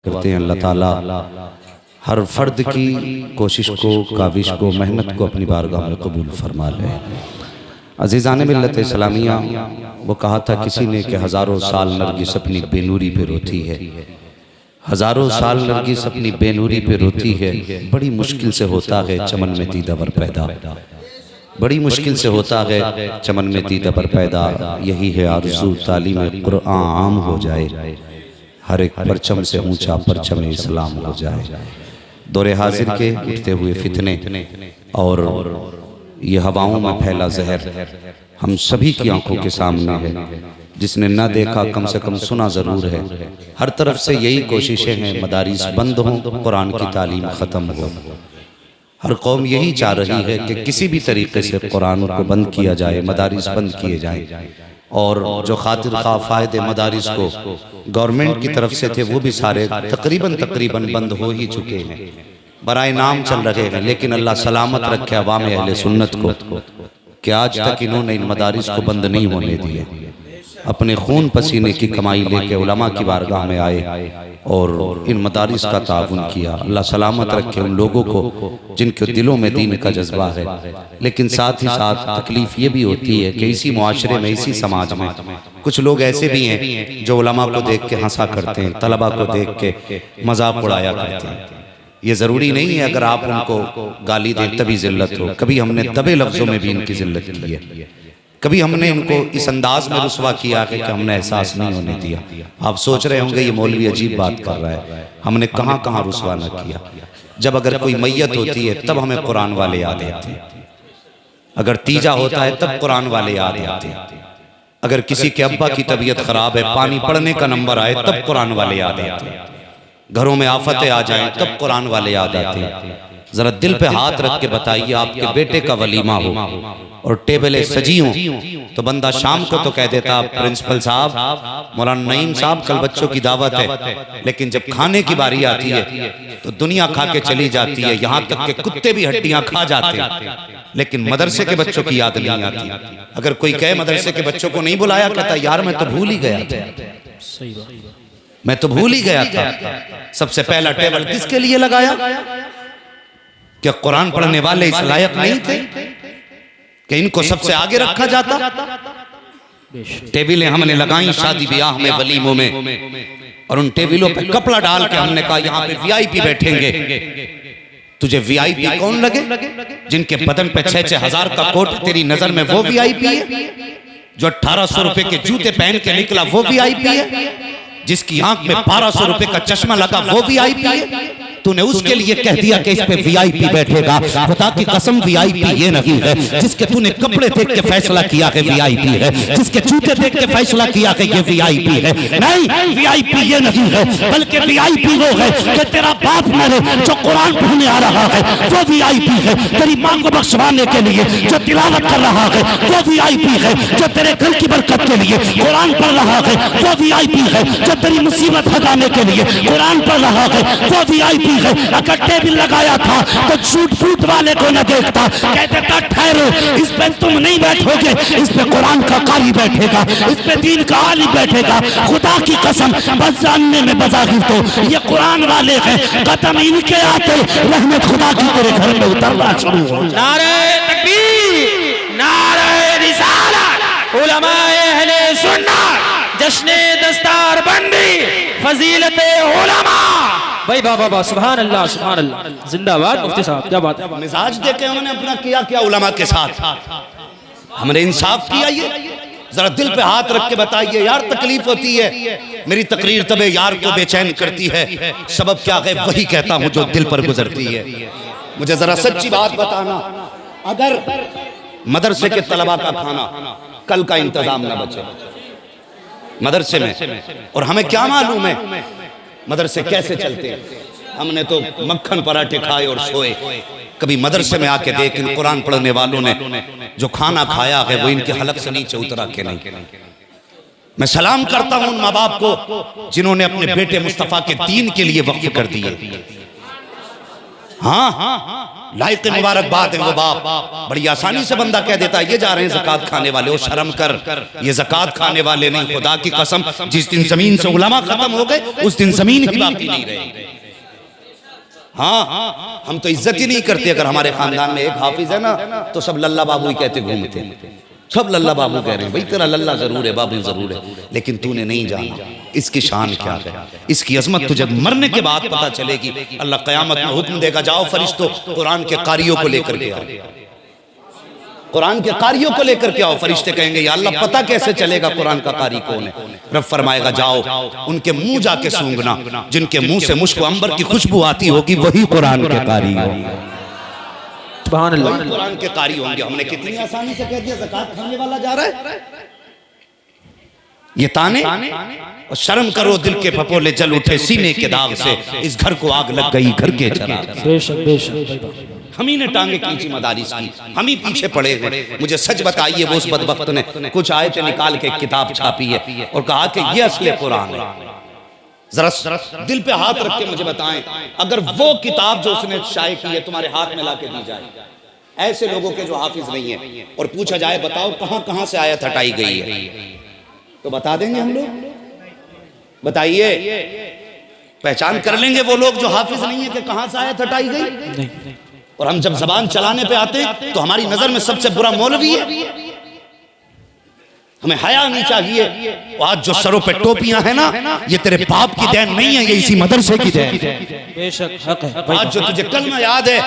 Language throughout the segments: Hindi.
करते हैं अल्लाह ताला हर फर्द की कोशिश को, काविश को, मेहनत को अपनी बारगाह में कबूल फरमा ले। अज़ीज़ान मिल्लत इस्लामिया, वो कहा था किसी ने कि हज़ारों साल नरगिस अपनी बेनूरी पे रोती है, हज़ारों साल नरगिस अपनी बेनूरी पे रोती है। बड़ी मुश्किल से होता है चमन में दीदावर पैदा, बड़ी मुश्किल से होता है चमन में दीदावर पैदा। यही है आरज़ू तालीम कुरान आम हो जाए, हर एक परचम से ऊंचा परचम इस्लाम हो जाए। दौरे हाजिर के उठते हुए फितने और ये हवाओं में फैला जहर हम सभी की आंखों के सामने है। जिसने ना देखा कम से कम सुना ज़रूर है। हर तरफ से यही कोशिशें हैं, मदारिस बंद हों, कुरान की तालीम ख़त्म हो। हर कौम यही चाह रही है कि किसी भी तरीके से कुरान को बंद किया जाए, मदारिस बंद किए जाएं। और जो खातिर खा फ़ायदे मदारिस को गवर्नमेंट की तरफ से थे वो भी सारे तकरीबन बंद हो ही चुके हैं, बराए नाम चल रहे हैं। लेकिन अल्लाह सलामत रखे अवाम अहले सुन्नत को कि आज तक इन्होंने इन मदारिस को बंद नहीं होने दिए। अपने खून पसीने की कमाई लेके उलमा की बारगाह में आए और इन मदारिस का ताउन किया। अल्लाह सलामत रखे उन लोगों को जिनके दिलों में दीन का जज्बा है। लेकिन साथ ही साथ तकलीफ ये भी होती है कि इसी मुआशरे में, इसी समाज में कुछ लोग ऐसे भी हैं जो उलमा को देख के हंसा करते हैं, तलबा को देख के मजाक उड़ाया करते हैं। ये ज़रूरी नहीं है अगर आप उनको गाली दें तभी जिल्लत हो। कभी हमने दबे लफ्ज़ों में भी इनकी जिल्लत की है, कभी हमने इनको इस अंदाज में रुसवा किया है कि हमने एहसास नहीं होने दिया। आप सोच रहे होंगे ये मौलवी अजीब बात कर रहा है, हमने कहाँ कहाँ रुसवा न किया। जब अगर कोई मैयत होती है तब हमें कुरान वाले याद आते हैं, अगर तीजा होता है तब कुरान वाले याद आते हैं, अगर किसी के अब्बा की तबीयत खराब है, पानी पड़ने का नंबर आए तब कुरान वाले याद आते हैं, घरों में आफतें आ जाएं तब कुरान वाले याद आते हैं। जरा दिल पे हाथ रख के बताइए, आपके बेटे का वलीमा हो और टेबलें सजी हों तो बंदा शाम को तो कह देता प्रिंसिपल साहब, मौलाना नईम साहब कल बच्चों की दावत है। लेकिन जब खाने की बारी आती है तो दुनिया खा के चली जाती है, यहाँ तक के कुत्ते भी हड्डियां खा जाते हैं, लेकिन मदरसे के बच्चों की याद नहीं आती। अगर कोई कहे मदरसे के बच्चों को नहीं बुलाया, कहता यार मैं तो भूल ही गया था, मैं तो भूल ही गया था। सबसे पहला टेबल किसके लिए लगाया? क्या कुरान पढ़ने वाले इस लायक नहीं थे कि इनको सबसे आगे रखा जाता? टेबलें हमने लगाई शादी ब्याह में, वलीमों में, और उन टेबलों पे कपड़ा डाल के हमने कहा यहाँ पे वीआईपी बैठेंगे। तुझे वीआईपी कौन लगे? जिनके बदन पे 6-6 हजार का कोट, तेरी नजर में वो वीआईपी है? जो 1800 रुपए के जूते पहन के निकला वो वीआईपी है? जिसकी आंख में 1200 रुपए का चश्मा लगा वो वीआईपी है? तूने उसके लिए कह दिया कि इस पे वीआईपी बैठेगा। खुदा की कसम वीआईपी ये नहीं है जिसके तूने कपड़े देख के फैसला किया कि वीआईपी है, जिसके जूते देख के फैसला किया कि ये वीआईपी है। नहीं, वीआईपी ये नहीं है, बल्कि वीआईपी वो है कि तेरा बाप मरे जो कुरान पढ़ने आ रहा है वो वीआईपी है। तेरी मां को बख्शवाने के लिए जो तिलावत कर रहा है वो वीआईपी है। जो तेरे घर की बरकत के लिए कुरान पढ़ रहा है वो वीआईपी है। जो तेरी मुसीबत हटाने के लिए कुरान पढ़ रहा है वो वीआईपी है। अगर टेबल लगाया था तो झूठ फूट वाले को न देखता, कहते था ठहरो, इस पे तुम नहीं बैठोगे, इस पे कुरान का कारी बैठेगा, इस पे दीन का आलिम बैठेगा। खुदा की कसम, बस जानने में बज़ाहिर तो ये कुरान वाले हैं, कदम इनके आते रहमत खुदा की तेरे घर में उतरना शुरू हो। नारे तकबीर, नारे रिसालत, उलमाए अहले सुन्नत, जश्ने दस्तार बंदी, फजीलते उलमा। भाई बाबा सुभान अल्लाह, सुभान अल्लाह, जिंदाबाद मुफ्ती साहब, क्या बात है। मिजाज देके उन्होंने अपना किया क्या उलमा के साथ? हमने इंसाफ किया। ये जरा दिल पे हाथ रख के बताइए यार, तकलीफ होती है। मेरी तकरीर तबे यार को बेचैन करती है, सबब क्या है वही कहता हूं जो दिल पर गुजरती है। मुझे जरा सच्ची बात बताना, अगर मदरसे के तलबा का खाना कल का इंतजाम न बचे मदरसे में, और हमें क्या मालूम है मदरसे कैसे चलते हैं, हमने तो मक्खन पराठे खाए और सोए। कभी मदरसे में आके देख इन कुरान पढ़ने वालों ने जो खाना खाया है वो इनके हलक से नीचे उतरा के नहीं। मैं सलाम करता हूं उन माँ बाप को जिन्होंने अपने बेटे मुस्तफा के दीन के लिए वक्फ कर दिए। हाँ, लायक मुबारकबाद है वो बाप। बड़ी आसानी से बंदा कह देता है ये जा रहे हैं ज़कात खाने वाले। ओ शर्म कर, ये ज़कात खाने वाले नहीं, खुदा की कसम जिस दिन जमीन से उलमा खत्म हो गए उस दिन जमीन ही बाकी नहीं रहेगी। हाँ, हम तो इज्जत ही नहीं करते। अगर हमारे खानदान में एक हाफिज है ना तो सब लल्ला बाबू ही कहते घूमते हैं, सब लल्ला बाबू कह रहे हैं। भाई तेरा लल्ला जरूर है, बाबू जरूर है, लेकिन तूने नहीं जाना इसकी शान क्या है, इसकी अजमत तुझे मरने के बाद पता चलेगी। अल्लाह क़यामत में हुक्म देगा, जाओ फरिश्तों कुरान के कारियों को लेकर के आओ, कुरान के कारियों को लेकर के आओ। फरिश्ते कहेंगे या अल्लाह पता कैसे चलेगा कुरान का कारी कौन है? रब फरमाएगा जाओ उनके मुंह जाके सूंघना, जिनके मुंह से मुश्क अंबर की खुशबू आती होगी वही कुरान के कारी होंगे, सुभान अल्लाह, कुरान के कारी होंगे। हमने कितनी आसानी से कह दिया ज़कात खाने वाला जा रहा है। ये ताने और शर्म करो, दिल के फपोले जल उठे सीने के दाग से, इस घर को आग लग गई घर के चराग से। बेशक बेशक, हम ही ने टांगे खींची मदारिस की, हम ही पीछे पड़े हैं। मुझे सच बताइए वो उस बदबख्त ने कुछ आयतें निकाल के किताब छापी है और कहा कि ये असली कुरान है। जरा दिल पे हाथ रख के मुझे बताएं, अगर वो किताब जो उसने शाये की है तुम्हारे हाथ में ला के दी जाए, ऐसे लोगों के जो हाफिज नहीं है, और पूछा जाए बताओ कहां कहां से आयत हटाई गई है, तो बता देंगे हम लोग? बताइए, पहचान कर लेंगे वो लोग जो हाफिज नहीं है कि कहां से आयत हटाई गई? और हम जब जबान चलाने पे आते तो हमारी नजर में सबसे बुरा मौलवी है। हमें हया नहीं चाहिए। आज जो सरों पे टोपियां हैं ना, ये तेरे बाप की देन नहीं है, ये इसी मदरसे की देन है। बेशक हक है। आज जो तुझे कलमा याद है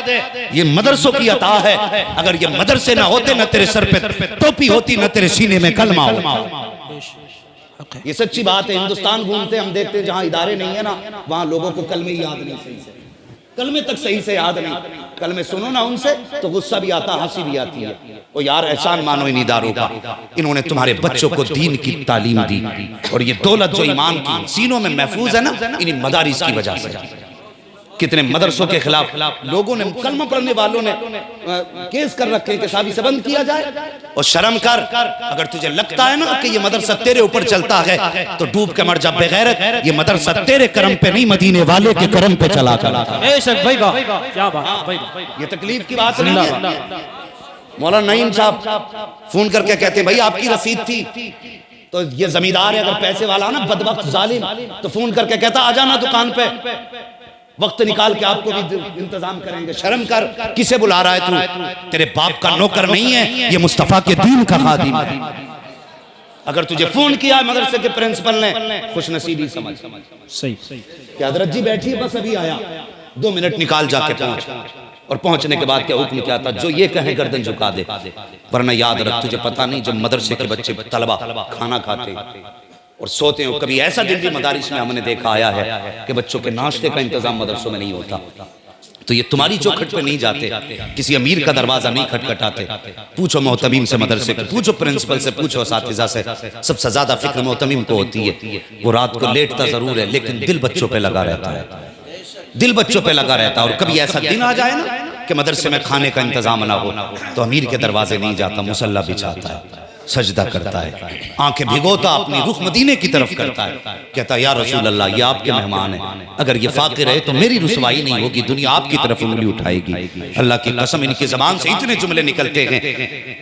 ये मदरसों की अता है। अगर ये मदरसे ना होते, ना तेरे सर पे टोपी होती, ना तेरे सीने में कलमा होता। ये सच्ची बात है। हिंदुस्तान घूमते हम देखते हैं जहां इदारे नहीं है ना, वहां लोगों को कलमे याद नहीं, सही से कलमे तक सही से याद नहीं। कलमे सुनो ना उनसे तो गुस्सा भी आता, हंसी भी आती है। ओ यार एहसान मानो इन इदारों का, इन्होंने तुम्हारे बच्चों को दीन की तालीम दी, और ये दौलत जो ईमान की सीनों में महफूज है ना, इन्हीं मदारिस की वजह से। कितने मदरसों के खिलाफ लोगों ने, कलमा पढ़ने वालों ने केस कर रखे कि शादी से बंद किया जाए। और शर्म कर, अगर तुझे लगता है ना कि ये मदरसा तेरे ऊपर चलता है तो डूब के मर जा बेगैरत। ये मदरसा तेरे करम पे नहीं, मदीने वाले के करम पे चला कर। बेशक भाई वाह, क्या बात भाई, ये तकलीफ की बात नहीं है। मौलाना नईम साहब फोन करके कहते हैं भाई आपकी रसीद थी, तो ये जमींदार है अगर पैसे वाला ना बदबख्त जालिम, तो फोन करके कहता आ जाना दुकान पे, वक्त निकाल के आपको भी इंतजाम करेंगे। शर्म कर, किसे बुला रहा है तू? तेरे बाप का नौकर नहीं है, ये मुस्तफा के दीन का खादिम है। अगर तुझे फोन किया मदरसे के प्रिंसिपल ने, खुश नसीबी समझ। सही क्या हजरत जी बैठी है, बस अभी आया, 2 मिनट निकाल जाके पहुंच। और पहुंचने के बाद क्या हुक्म क्या था? जो ये कहे गर्दन झुका दे, वरना याद रख तुझे पता नहीं जब मदरसे के बच्चे तलबा खाना खाते और सोते हो, कभी ऐसा दिल्ली मदारिस में हमने देखा आया है कि बच्चों के नाश्ते का इंतजाम मदरसों में नहीं होता। तो ये तुम्हारी चौखट पे नहीं जाते, किसी अमीर का दरवाजा नहीं खटखटाते। पूछो मोहतमीम से मदरसे के, पूछो प्रिंसिपल से, पूछो असातिज़ा से। सबसे ज्यादा फिक्र मोहतमीम को होती है। वो रात को लेटता जरूर है लेकिन दिल बच्चों पे लगा रहता है, दिल बच्चों पे लगा रहता है। और कभी ऐसा दिन आ जाए ना कि मदरसे में खाने का इंतजाम ना हो तो अमीर के दरवाजे नहीं जाता, मुसल्ला बिछाता है, सजदा करता है, आंखें भिगोता अपनी रुख मदीने की तरफ करता है, कहता है या रसूल अल्लाह ये आपके मेहमान हैं, अगर ये फाकिर है तो मेरी रुसवाई नहीं होगी, दुनिया आपकी तरफ उंगली उठाएगी। अल्लाह की कसम इनकी ज़बान से इतने जुमले निकलते हैं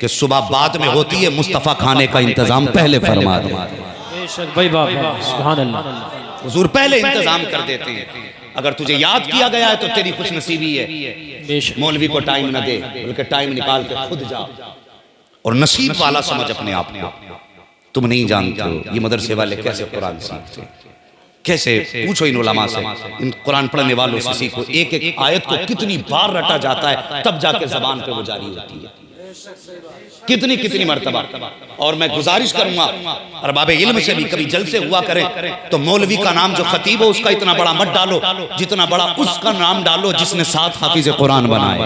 कि सुबह बाद में होती है, मुस्तफ़ा खाने का इंतजाम पहले फरमा दे। बेशक भाई वाह, सुभान अल्लाह, हुजूर पहले इंतजाम कर देते हैं। अगर तुझे याद किया गया है तो तेरी खुशनसीबी है। मौलवी को टाइम न दे, बल्कि टाइम निकाल के खुद जा और नसीब वाला समझ अपने आप को। तुम नहीं जानते हो ये मदरसे वाले कैसे कुरान सीखते, कैसे पूछो इन उलमा से, इन कुरान पढ़ने वालों से सीखो। एक एक आयत को कितनी बार रटा जाता है तब जाके जबान पे वो जारी होती है, कितनी कितनी मर्तबा। और मैं गुजारिश करूंगा अरबाब इल्म से भी कभी जलसे हुआ करें तो मौलवी का नाम जो खतीब हो उसका इतना बड़ा मत डालो जितना बड़ा उसका नाम डालो जिसने 7 हाफिज कुरान बनाए,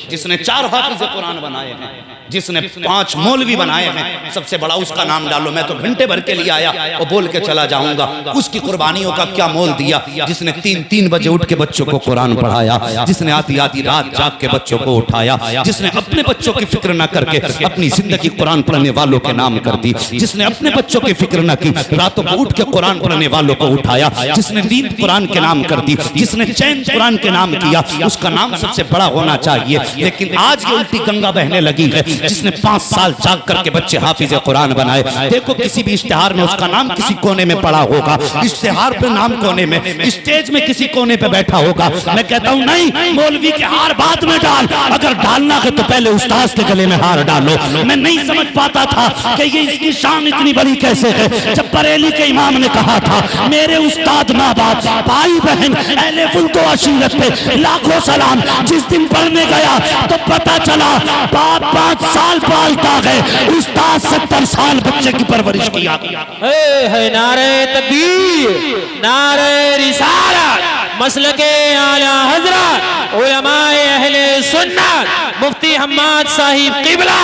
जिसने 4 हाफिज कुरान बनाए हैं। जिसने 5 मौलवी बनाए हैं, सबसे बड़ा उसका नाम डालो। मैं तो घंटे भर के लिए आया और बोल के चला जाऊंगा। उसकी कुर्बानियों का क्या मोल दिया, जिसने 3-3 बजे उठ के बच्चों को कुरान पढ़ाया, जिसने आधी आधी रात जाग के बच्चों को उठाया, जिसने अपने बच्चों की फिक्र न करके अपनी जिंदगी कुरान पढ़ने वालों के नाम कर दी, जिसने अपने बच्चों की फिक्र न की, रातों को उठ के कुरान पढ़ने वालों को उठाया, जिसने नींद कुरान के नाम कर दी, जिसने चैन कुरान के नाम किया, उसका नाम सबसे बड़ा होना चाहिए। लेकिन आज ये उल्टी गंगा बहने लगी है। जिसने 5 साल जाग करके बच्चे हाफिज कुरान बनाए, देखो किसी भी इश्तिहार में उसका नाम किसी कोने में पड़ा होगा, इश्तिहार पे नाम कोने में, स्टेज में किसी कोने पे बैठा होगा। मैं कहता हूँ नहीं, मौलवी के हार बाद में डाल, अगर डालना है तो पहले उस्ताद के गले में हार डालो। मैं नहीं समझ पाता था कि ये इसकी शान इतनी बड़ी कैसे है। जब बरेली के इमाम ने कहा था मेरे उस्ताद माँ बाप भाई बहन अहले फुल्को अशीरत पे लाखों सलाम, जिस दिन पढ़ने गया तो पता चला बाप 5 साल पालता है, उस्ताद 70 साल बच्चे की परवरिश किया। है नारे तकबीर, नारे रिसालत, मसलके आला हजरत, उलमाए अहले सुन्नत, मुफ्ती हम्माद साहिब किबला,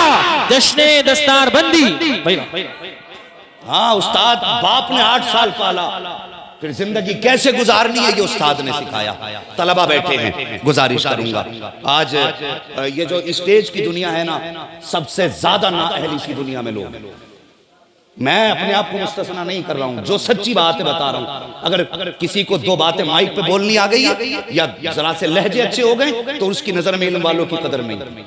जश्ने दस्तार बंदी। हाँ, उस्ताद बाप ने 8 साल पाला, फिर जिंदगी कैसे गुजारनी है ये उस्ताद ने सिखाया। तलबा बैठे हैं, गुजारिश करूंगा, आज ये जो स्टेज की दुनिया है ना, सबसे ज्यादा नाअहल इसकी दुनिया में लोग, मैं अपने आप को मुस्तस्ना नहीं कर रहा हूं, जो सच्ची बात है बता रहा हूं। अगर किसी को 2 बातें माइक पे बोलनी आ गई है या जरा से लहजे अच्छे हो गए तो उसकी नजर में इल्म वालों की कदर नहीं,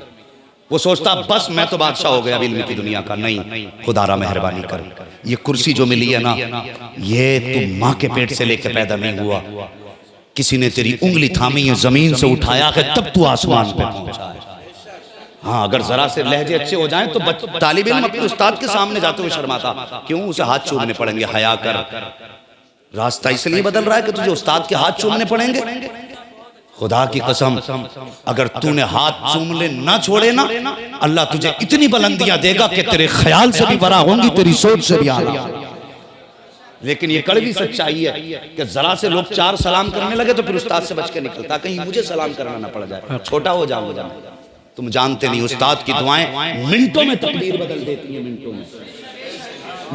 वो सोचता बस मैं तो बादशाह हो गया इल्म की दुनिया का। नहीं, खुदारा मेहरबानी कर, ये कुर्सी जो मिली है ना, ये तू माँ के पेट से लेकर पैदा नहीं हुआ, किसी ने तेरी उंगली थामी है, जमीन से उठाया है, तब तू आसमान पे पहुंचा है। हाँ, अगर जरा से लहजे अच्छे हो जाएं तो तालिब इल्म अपने उस्ताद के सामने जाते हुए शर्माता क्यों, उसे हाथ चूमने पड़ेंगे। हया कर, रास्ता इसलिए बदल रहा है कि तुझे उस्ताद के हाथ चूमने पड़ेंगे। खुदा की कसम, अगर तूने हाथ चूमने ना छोड़े ना, अल्लाह तुझे इतनी बुलंदियां देगा कि तेरे ख्याल से भी बड़ा होंगी, तेरी सोच से भी आला। लेकिन ये कड़वी सच्चाई है कि जरा से लोग 4 सलाम करने लगे तो फिर उस्ताद से बच के निकलता, कहीं मुझे सलाम करना ना पड़ जाए, छोटा हो जाऊंगा। तुम जानते नहीं, उस्ताद की दुआएं मिनटों में तकदीर बदल देती हैं, मिनटों में।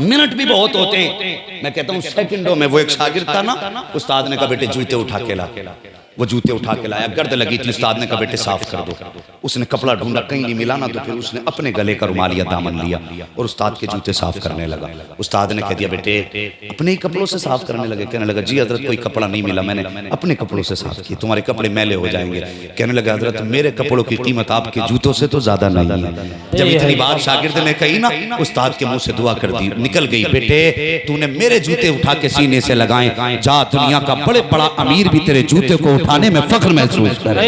मिनट भी बहुत होते हैं, मैं कहता हूँ सेकंडों में। वो एक शागिर्द था ना, उस्ताद ने कहा बेटे जूते उठा के ला, वो जूते उठा के लाया, गर्द लगी थी, उस्ताद ने कहा बेटे साफ कर दो। उसने कपड़ा ढूंढा, कहीं नहीं मिला ना, तो फिर उसने अपने गले का रुमाल या दामन लिया और उस्ताद के जूते साफ करने लगा। उस्ताद ने कह दिया बेटे अपने ही कपड़ों से साफ करने लगे। कहने लगा जी हजरत कोई कपड़ा नहीं मिला, मैंने अपने कपड़ों से साफ किए, तुम्हारे कपड़े मैले हो जाएंगे। कहने लगा हजरत मेरे कपड़ों की कीमत आपके जूतों से तो ज्यादा नहीं है। जब इतनी बात शागिर्द ने कही ना, उस्ताद के मुंह से दुआ कर दी, निकल गई, बेटे तूने मेरे जूते उठा के सीने से लगाए, जा दुनिया का बड़े बड़ा अमीर भी तेरे जूते को उठाने में फख्र महसूस करे।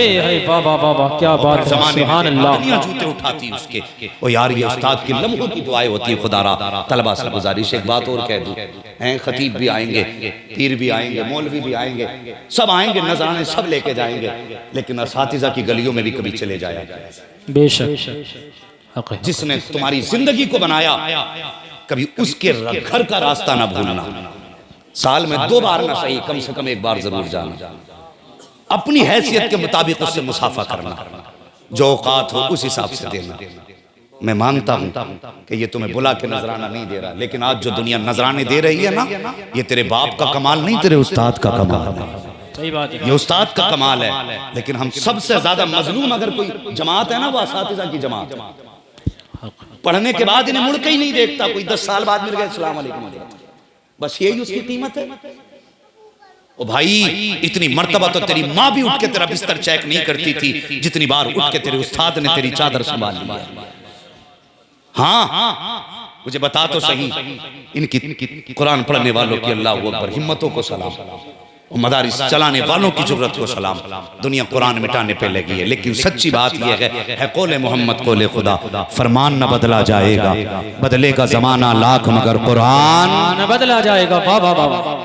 क्या बात है, सुभान अल्लाह। दुनिया जूते उठाती उसके। ओ यार, ये उस्ताद की लम्हों की दुआएं होती है। खुदारा तलबा से गुजारिश एक बात और कह दूं, हैं खतीब भी आएंगे, पीर भी आएंगे, मौलवी भी आएंगे, सब आएंगे, नजराने सब लेके जाएंगे, लेकिन असातिज़ा की गलियों में भी कभी चले जाया। बेशक जिसने तुम्हारी जिंदगी को बनाया, कभी उसके घर का रास्ता ना भूलना। साल में 2 बार ना सही, कम से कम 1 बार जरूर जाना, अपनी हैसियत के मुताबिक उससे मुसाफा करना, जो औकात हो उस हिसाब से देना। मैं मानता हूं कि ये तुम्हें बुला के नजराना नहीं दे रहा, लेकिन आज जो दुनिया नजराने दे रही है ना, ये तेरे बाप का कमाल नहीं, तेरे उस्ताद का कमाल है। सही बात है, ये उस्ताद का कमाल है। लेकिन हम सबसे ज्यादा मजलूम अगर कोई जमात है ना, वो असातिज़ा की जमात। पढ़ने के बाद इन्हें मुड़ के ही नहीं देखता कोई, 10 साल बाद मिल गए अस्सलाम वालेकुम, बस यही उसकी कीमत है। ओ भाई, इतनी मर्तबा तो तेरी माँ भी उठ के तेरा बिस्तर चेक नहीं करती थी जितनी बार उठ के तेरे उस्ताद ने तेरी चादर संभाल ली। हाँ, मुझे बता तो सही, इनकी कुरान पढ़ने वालों की अल्लाह अकबर, हिम्मतों को सलाम, मदारिस चलाने वालों की जुर्रत को सलाम। दुनिया कुरान मिटाने पे लगी है, लेकिन सच्ची बात यह है कौले मोहम्मद कौले खुदा, फरमान न बदला जाएगा, बदलेगा जमाना लाख मगर कुरान न बदला जाएगा।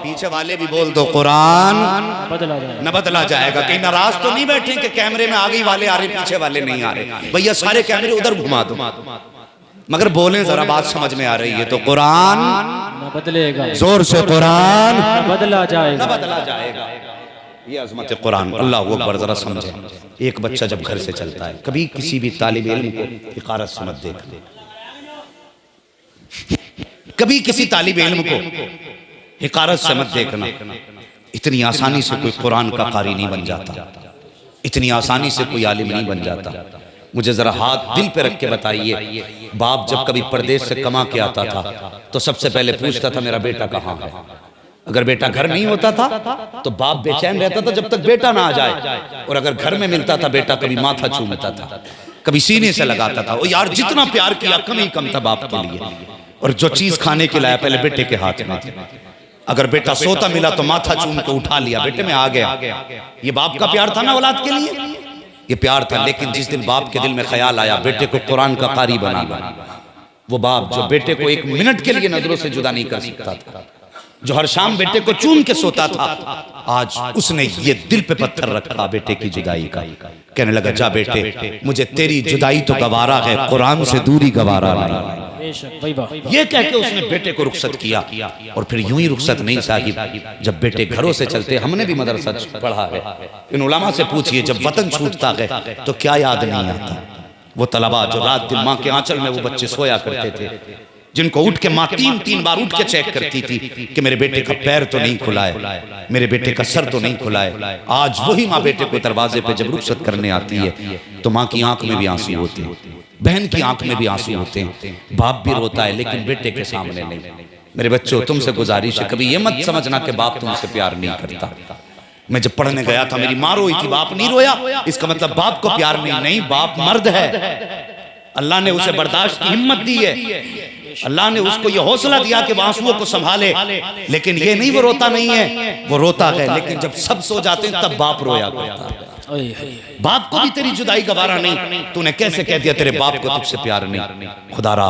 पीछे वाले भी बोल दो, कुरान न बदला जाएगा। कहीं नाराज तो नहीं बैठे कि कैमरे में आगे वाले आ रहे, पीछे वाले नहीं आ रहे। भैया सारे कैमरे उधर घुमा दो, मगर बोले जरा बात समझ में आ रही है तो कुरान न बदलेगा, जोर से कुरान न बदला जाएगा, न बदला जाएगा। ये अजमत कुरान, अल्लाह वो अकबर। जरा समझे, एक बच्चा जब घर से चलता है, कभी किसी भी तालिब इल्म को हिकारत से मत देखना, कभी किसी तालिब इल्म को हिकारत से मत देखना। इतनी आसानी से कोई कुरान का कारी नहीं बन जाता, इतनी आसानी से कोई आलिम नहीं बन जाता। मुझे जरा हाथ दिल पे रख के बताइए, बाप जब कभी परदेश से कमा के आता था तो सबसे पहले पूछता था मेरा बेटा कहाँ है। अगर बेटा घर नहीं होता था तो बाप बेचैन रहता था जब तक बेटा ना आ जाए, और अगर घर में मिलता था बेटा कभी माथा चूमता था, कभी सीने से लगाता था। और यार जितना प्यार किया कम ही कम था बाप के लिए। और जो चीज खाने के लाया पहले बेटे के हाथ में थी। अगर बेटा सोता मिला तो माथा चूम के उठा लिया, बेटे में आ गया। ये बाप का प्यार था ना औलाद के लिए, ये प्यार था। लेकिन जिस दिन बाप के दिल में ख्याल आया बेटे को कुरान का कारी बनाना, वो बाप जो बेटे को एक मिनट के लिए नजरों से जुदा नहीं कर सकता था, जो हर शाम बेटे को चूम के सोता था, आज उसने ये दिल पे पत्थर रखा बेटे की जुदाई का। कहने लगा जा बेटे, मुझे तेरी जुदाई तो गवारा है, कुरान से दूरी गवारा नहीं। ये कह के उसने बेटे को रुखसत किया। और फिर यूं ही रुखसत नहीं साहिब, जब बेटे घरों से चलते, हमने भी मदरसा पढ़ा है, इन उलमा से पूछिए जब वतन छूटता है तो क्या याद नहीं आता। वो तलबा जो रात दिन माँ के आंचल में वो बच्चे सोया करते थे, जिनको उठ के माँ तीन तीन बार उठ के चेक करती थी कि मेरे बेटे का पैर तो नहीं खुला है, मेरे बेटे का सर तो नहीं खुला है। आज वही माँ बेटे को दरवाजे पे जब रुखसत करने आती है तो माँ की आंख में भी आंसू होते हैं, बहन की आंख में भी आंसू होते हैं, बाप भी रोता है लेकिन बेटे के सामने नहीं। मेरे बच्चों, तुमसे गुजारिश है कभी ये मत समझना कि बाप तुमसे प्यार नहीं करता। मैं जब पढ़ने गया था मेरी माँ रोई थी, बाप नहीं रोया, इसका मतलब बाप को प्यार नहीं। नहीं, बाप मर्द है, अल्लाह ने उसे बर्दाश्त की हिम्मत दी है, अल्लाह ने उसको ये हौसला दिया कि वो आंसुओं को संभाले। लेकिन ये नहीं वो रोता नहीं है, वो रोता है। लेकिन जब सब सो जाते हैं तब बाप रोया करता है। बाप को भी तेरी जुदाई गवारा नहीं, तूने कैसे कह दिया तेरे बाप को तुझसे प्यार नहीं। खुदारा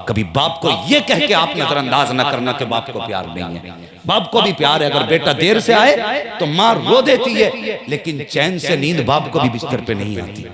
कभी बाप को ये कह के आप नजरअंदाज न करना कि बाप को प्यार नहीं है। बाप को भी प्यार है। अगर बेटा देर से आए तो माँ रो देती है, लेकिन चैन से नींद बाप को भी बिस्तर पे नहीं आती,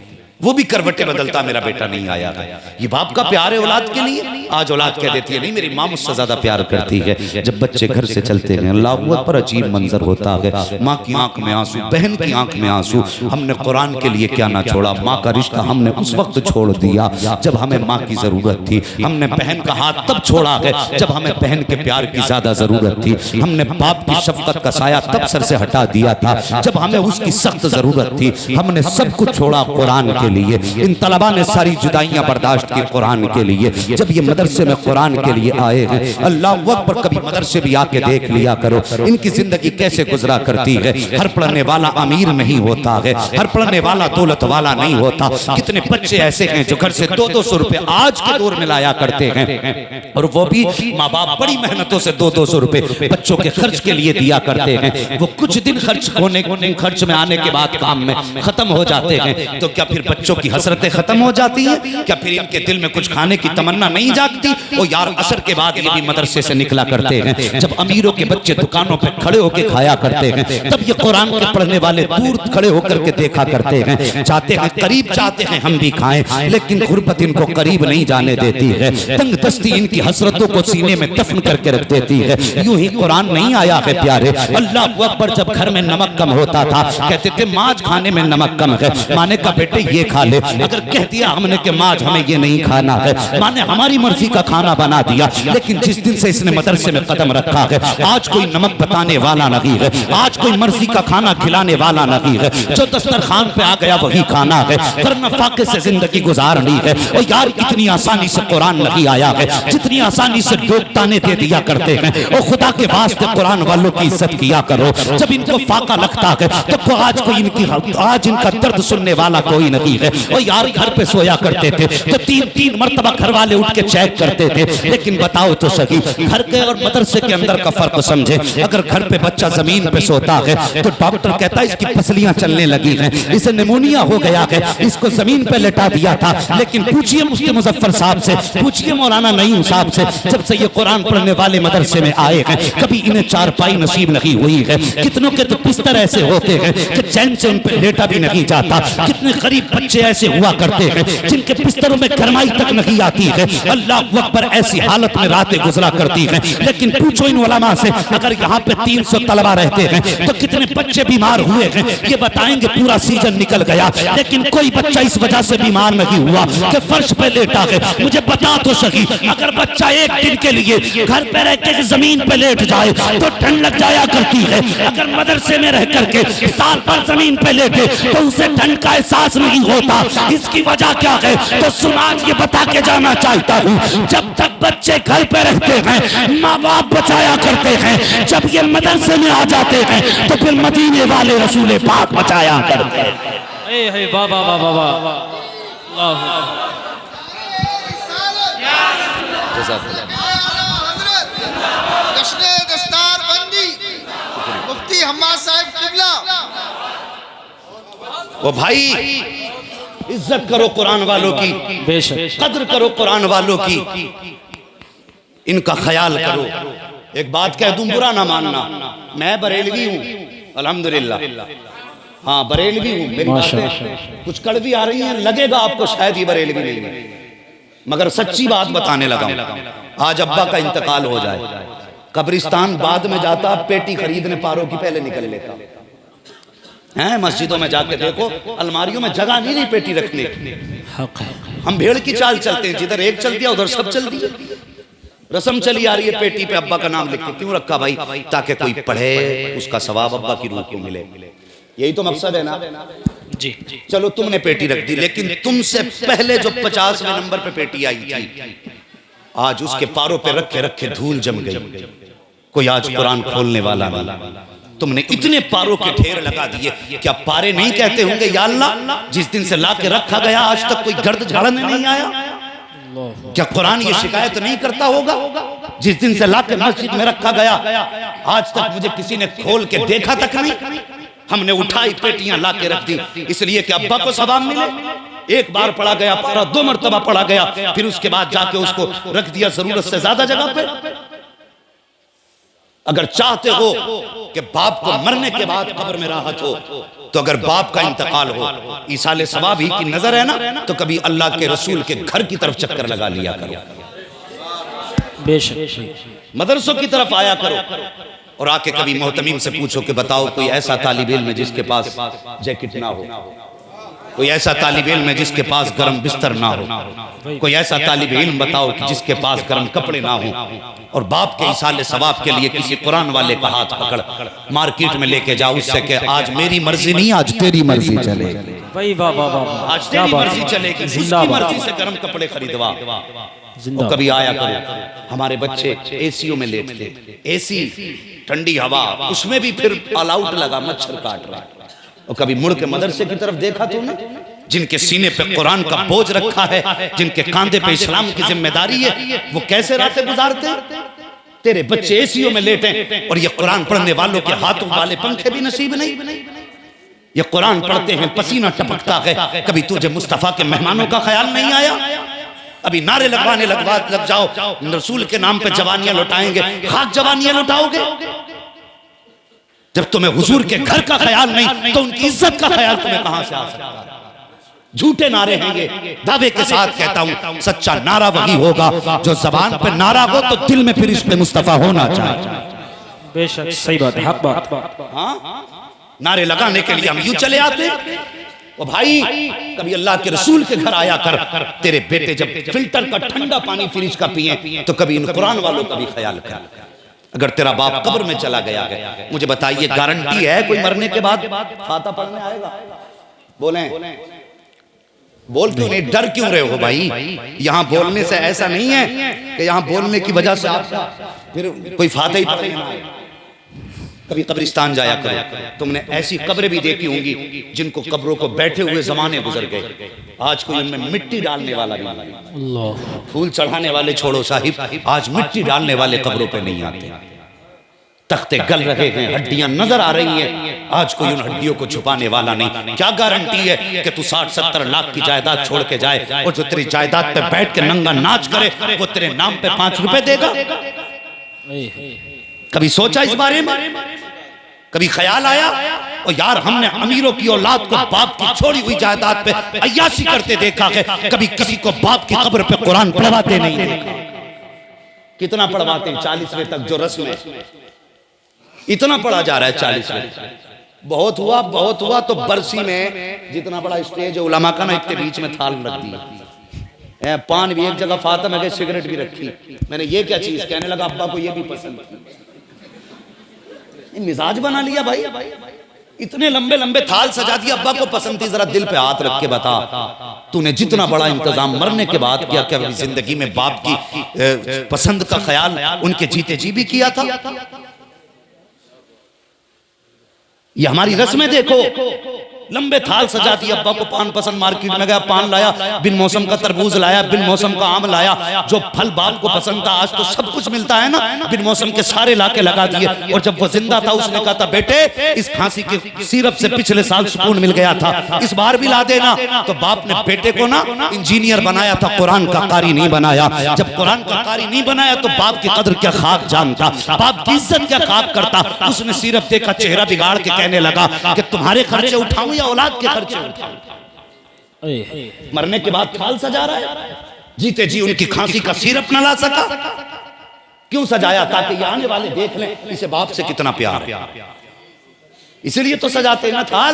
वो भी करवटें बदलता मेरा बेटा नहीं आया है। ये बाप का प्यार है औलाद के लिए। आज औलाद कह देती है नहीं मेरी माँ मुझसे ज्यादा प्यार करती है। जब बच्चे घर से चलते हैं अल्लाह पर अजीब मंजर होता है, माँ की आंख में आंसू, बहन की आंख में आंसू। हमने कुरान के लिए क्या ना छोड़ा, माँ का रिश्ता हमने उस वक्त छोड़ दिया जब हमें माँ की जरूरत थी। हमने बहन का हाथ तब छोड़ा है जब हमें बहन के प्यार की ज्यादा जरूरत थी। हमने बाप की शफकत का साया तब सर से हटा दिया था जब हमें उसकी सख्त जरूरत थी। हमने सब कुछ छोड़ा कुरान के लिए। इन तलबा ने सारी जुदाइयां बर्दाश्त की कुरान के लिए। जब ये मदरसे में कुरान के लिए आए हैं, अल्लाह अकबर, कभी मदरसे भी आके देख लिया करो इनकी जिंदगी कैसे गुजरा करती है। हर पढ़ने वाला अमीर नहीं होता है, हर पढ़ने वाला दौलत वाला नहीं होता। कितने बच्चे ऐसे हैं जो घर से 200-200 रुपए आज के दौर में लाया करते हैं, और वो भी माँ बाप बड़ी मेहनतों से 200-200 रुपए बच्चों के खर्च के लिए दिया करते हैं। वो कुछ दिन खर्च में आने के बाद काम में खत्म हो जाते हैं, तो क्या फिर बच्चों की हसरतें खत्म हो जाती हैं? क्या फिर इनके दिल में कुछ खाने की तमन्ना नहीं जागती? ओ यार, असर के बाद ये भी मदरसे से निकला करते हैं। जब अमीरों के बच्चे दुकानों पे खड़े होकर खाया करते हैं, तब ये कुरान के पढ़ने वाले दूर खड़े होकर के देखा करते हैं। चाहते हैं करीब, चाहते हैं हम भी खाएं, लेकिन गुर्बत इनको करीब नहीं जाने देती है। तंग दस्ती इनकी हसरतों को सीने में दफन करके रख देती है। यूं ही कुरान नहीं आया है प्यारे। अल्लाह अकबर, जब घर में नमक कम होता था कहते थे माज खाने में नमक कम है, माने का बेटे ये खा ले। अगर कह दिया हमने कि माज हमें ये नहीं खाना है, माने हमारी मर्जी का खाना बना दिया। लेकिन जिस दिन से इसने मदरसे में कदम रखा है, आज कोई नमक बताने वाला नहीं है, आज कोई मर्जी का खाना खिलाने वाला नहीं है। जो दस्तरखान पे आ गया वही खाना है, वरना फाके से जिंदगी गुजारनी है। और यार, इतनी आसानी से कुरान नहीं आया है जितनी आसानी से लोग ताने दे दिया करते हैं। और खुदा के वास्ते कुरान वालों की इज्जत किया करो। जब इनको फाका लगता है तो आज इनका दर्द सुनने वाला कोई नहीं है। और यार, घर पे सोया करते थे तो 3-3 मरतबा घर वाले उठ के चेक करते थे। लेकिन बताओ तो सही, घर के और मदरसे के अंदर का फर्क समझे। अगर घर पे बच्चा जमीन पे सोता है तो डॉक्टर कहता है इसकी पसलियां चलने लगी हैं, इसे निमोनिया हो गया है, इसको जमीन पे लेटा दिया था। लेकिन पूछिए मुफ्ती मुजफ्फर साहब से, पूछिए मौलाना नईम साहब से, जब से ये कुरान पढ़ने वाले मदरसे में आए हैं कभी इन्हें चारपाई नसीब नहीं हुई है। कितनों के तो बिस्तर ऐसे होते हैं कि चैन से उन पर लेटा भी नहीं जाता। कितने गरीब बच्चे ऐसे हुआ करते हैं जिनके बिस्तरों में गरमाई तक नहीं आती है, अल्लाह अकबर, ऐसी हालत में रातें गुजरा करती हैं। लेकिन पूछो इन उलमा से, अगर यहाँ पे 300 तलबा रहते हैं तो कितने बच्चे बीमार हुए हैं ये बताएंगे। पूरा सीजन निकल गया लेकिन कोई बच्चा इस वजह से बीमार नहीं हुआ कि फर्श पे लेटा है। मुझे बता तो सही, अगर बच्चा एक दिन के लिए घर पे रह के जमीन पे लेट जाए तो ठंड लग जाया करती है, अगर मदरसे में रह करके साल भर जमीन पे लेटे तो उसे ठंड का एहसास नहीं होता। इसकी वजह क्या है? तो सुनाज ये बता के जाना चाहता हूँ, जब तक बच्चे घर पे रहते हैं माँ बाप बचाया करते हैं, जब ये मदरसे में आ जाते हैं तो फिर मदीने वाले रसूल पाक बचाया करते हैं। बाबा बाबा बाबा जश्ने दस्तार बंदी मुफ्ती हम्माद साहब किबला। ओ भाई, इज्जत करो कुरान वालों की, बेशक कद्र करो कुरान वालों की, इनका ख्याल करो। एक बात कह दूं, बुरा ना मानना, मैं बरेलवी हूँ अल्हम्दुलिल्लाह, हाँ बरेलवी हूँ। मेरी बातें कुछ कड़वी आ रही हैं, लगेगा आपको शायद ही बरेलवी नहीं है, मगर सच्ची बात बताने लगा हूं। आज अब्बा का इंतकाल हो जाए, कब्रिस्तान बाद में जाता, पेटी खरीदने पारों की पहले निकल लेता है। मस्जिदों में जाके देखो, अलमारियों में जगह नहीं रही पेटी रखने की। हम भेड़ की चाल चलते हैं, जिधर एक चल दिया उधर सब चल दिया। रस्म चली आ रही है, पेटी पे अब्बा का नाम लिख के क्यों रखा भाई? ताकि कोई पढ़े, उसका सवाब अब्बा की रूह को मिले। यही तो मकसद है ना जी। चलो तुमने पेटी रख दी, लेकिन तुमसे पहले जो 50वें नंबर पे पेटी आई थी, आज उसके पारों पे रखे रखे धूल जम गई। कोई आज कुरान खोलने वाला नहीं। तुमने इतने पारों के ढेर लगा दिए, क्या पारे नहीं कहते होंगे या अल्लाह, जिस दिन से ला के रखा गया आज तक कोई गर्द झाड़ने नहीं आया? क्या कुरान ये शिकायत नहीं करता होगा? जिस दिन से ला के मस्जिद में रखा गया आज तक मुझे किसी ने खोल के देखा तक नहीं। हमने उठाई पेटियां ला के रख दी, इसलिए कि अब्बा को सवाब मिले। एक बार पढ़ा गया पारा, 2 मरतबा पढ़ा गया, फिर उसके बाद जाके उसको रख दिया जरूरत से ज्यादा जगह पे। अगर चाहते हो कि बाप को मरने के बाद कब्र में राहत हो, तो अगर बाप का इंतकाल हो, ईसाले सवाब ही की नजर है ना, तो कभी अल्लाह के रसूल के घर की तरफ चक्कर लगा लिया करो, बेशक मदरसों की तरफ आया करो, और आके कभी मोहतमीम से पूछो कि बताओ कोई ऐसा तालिब इल्म जिसके पास जैकेट ना हो, कोई ऐसा तालिब इल्म जिसके पास गर्म बिस्तर ना हो, कोई ऐसा तालिब इल्म बताओ कि जिसके पास गर्म कपड़े ना हो, और बाप के इसाले सवाब के लिए किसी कुरान वाले का हाथ पकड़ मार्केट में लेके जाओ, उससे कि आज मेरी मर्जी नहीं, आज तेरी मर्जी चलेगी। भाई वाह वाह वाह, आज तेरी मर्जी चलेगी, उसकी मर्जी से गर्म कपड़े खरीदवा। और कभी आया करो, हमारे बच्चे एसीओ में लेटते, एसी ठंडी हवा, उसमें भी फिर ऑल आउट लगा, मच्छर काट रहा। और कभी मुड़ के मदरसे की तरफ देखा तुमने, जिनके सीने पे कुरान का बोझ रखा है, जिनके कांधे पे इस्लाम की जिम्मेदारी है, वो कैसे रातें गुजारते? तेरे बच्चे एसीओ में लेटे और ये कुरान पढ़ने वालों के हाथों वाले पंखे भी नसीब नहीं। ये कुरान पढ़ते हैं, पसीना टपकता है। कभी तुझे मुस्तफा के मेहमानों का ख्याल नहीं आया? अभी नारे लगवाने लग जाओ, रसूल के नाम पे जवानियां लुटाएंगे, खाक जवानियां लुटाओगे। जब तुम्हें हुजूर के घर का ख्याल नहीं, तो उनकी इज्जत का ख्याल तुम्हें कहां से आ सकता है? झूठे नारे हैं ये, दावे के साथ कहता हूं, सच्चा नारा वही होगा जो जबान पे नारा हो तो दिल में फिर इश्क़ मुस्तफा होना चाहिए। बेशक सही बात है, हक बात। हाँ, नारे लगाने के लिए हम यूं चले आते। ओ भाई, कभी अल्लाह के रसूल के घर आया कर। तेरे बेटे जब फिल्टर का ठंडा पानी फ्रिज का पिए, तो कभी इन कुरान वालों का भी ख्याल कर। अगर तेरा बाप कब्र में चला गया है, मुझे बताइए, गारंटी है कोई मरने के बाद फाता पढ़ने आएगा? बोले बोल क्यों नहीं, डर क्यों रहे हो भाई? यहाँ बोलने से ऐसा नहीं है कि यहाँ बोलने की वजह से आप फिर कोई फाता ही पढ़ेगा। कभी कब्रिस्तान जाया करो, तुमने ऐसी कब्रें भी देखी होंगी जिनको कब्रों को बैठे हुए जमाने गुजर गए। आज कोई उनमें मिट्टी डालने वाला नहीं, फूल चढ़ाने वाले छोड़ो साहिब, आज मिट्टी डालने वाले कब्रों पे नहीं आते। तख्ते गल रहे हैं, हड्डियां नजर आ रही हैं, आज कोई उन हड्डियों को छुपाने वाला नहीं। क्या गारंटी है कि तू 60-70 लाख की जायदाद छोड़ के जाए और जो तेरी जायदाद पे बैठ के नंगा नाच करे वो तेरे नाम पे 5 रुपए देगा? कभी सोचा इस बारे में? कभी ख्याल आया? और यार हमने अमीरों की औलाद को बाप की छोड़ी हुई जायदाद पे अय्याशी करते देखा है, कभी किसी को बाप की कब्र पे कुरान पढ़वाते नहीं देखा। कितना पढ़वाते हैं 40वें तक जो रस्म है, इतना पढ़ा जा रहा है 40वें। बहुत हुआ तो बरसी में जितना बड़ा स्टेज है उलमा का ना, इतने बीच में थाल रख दी, पान भी एक जगह फातिमा के, सिगरेट भी रखी। मैंने ये क्या चीज, कहने लगा अब्बा को ये भी पसंद। मिजाज बना लिया भाई, इतने लंबे लंबे थाल सजा दिया, अब्बा को पसंद थी। जरा दिल पे हाथ रख के बता, तूने जितना बड़ा इंतजाम मरने के बाद किया, क्या जिंदगी में बाप की पसंद का ख्याल उनके जीते जी भी किया था? ये हमारी रस्में देखो, लंबे थाल सजा दिया। अब्बा को पान पसंद, मार्केट में गया पान लाया, बिन मौसम का तरबूज लाया, बिन मौसम का आम लाया, जो फल बाप को पसंद था। आज तो सब कुछ मिलता है ना, बिन मौसम के सारे लाके लगा दिए। और जब वो जिंदा था उसने कहा था बेटे इस खांसी के सिरप से पिछले साल सुकून मिल गया था, इस बार भी ला देना। तो बाप ने बेटे को ना इंजीनियर बनाया था, कुरान का कारी नहीं बनाया। जब कुरान का कारी नहीं बनाया तो बाप की कदर क्या खाक जानता, बाप की इज्जत क्या खाक करता। उसने सिरप देखा, चेहरा बिगाड़ के कहने लगा कि तुम्हारे खर्चे उठाऊं या औलाद के खर्चे उठाऊं। मरने के बाद थाल सजा रहा है, जीते जी उनकी खांसी का सिरप न ला सका। क्यों सजाया? ताकि ये आने वाले देख लें इसे बाप से कितना प्यार है, इसीलिए तो सजाते ना थाल।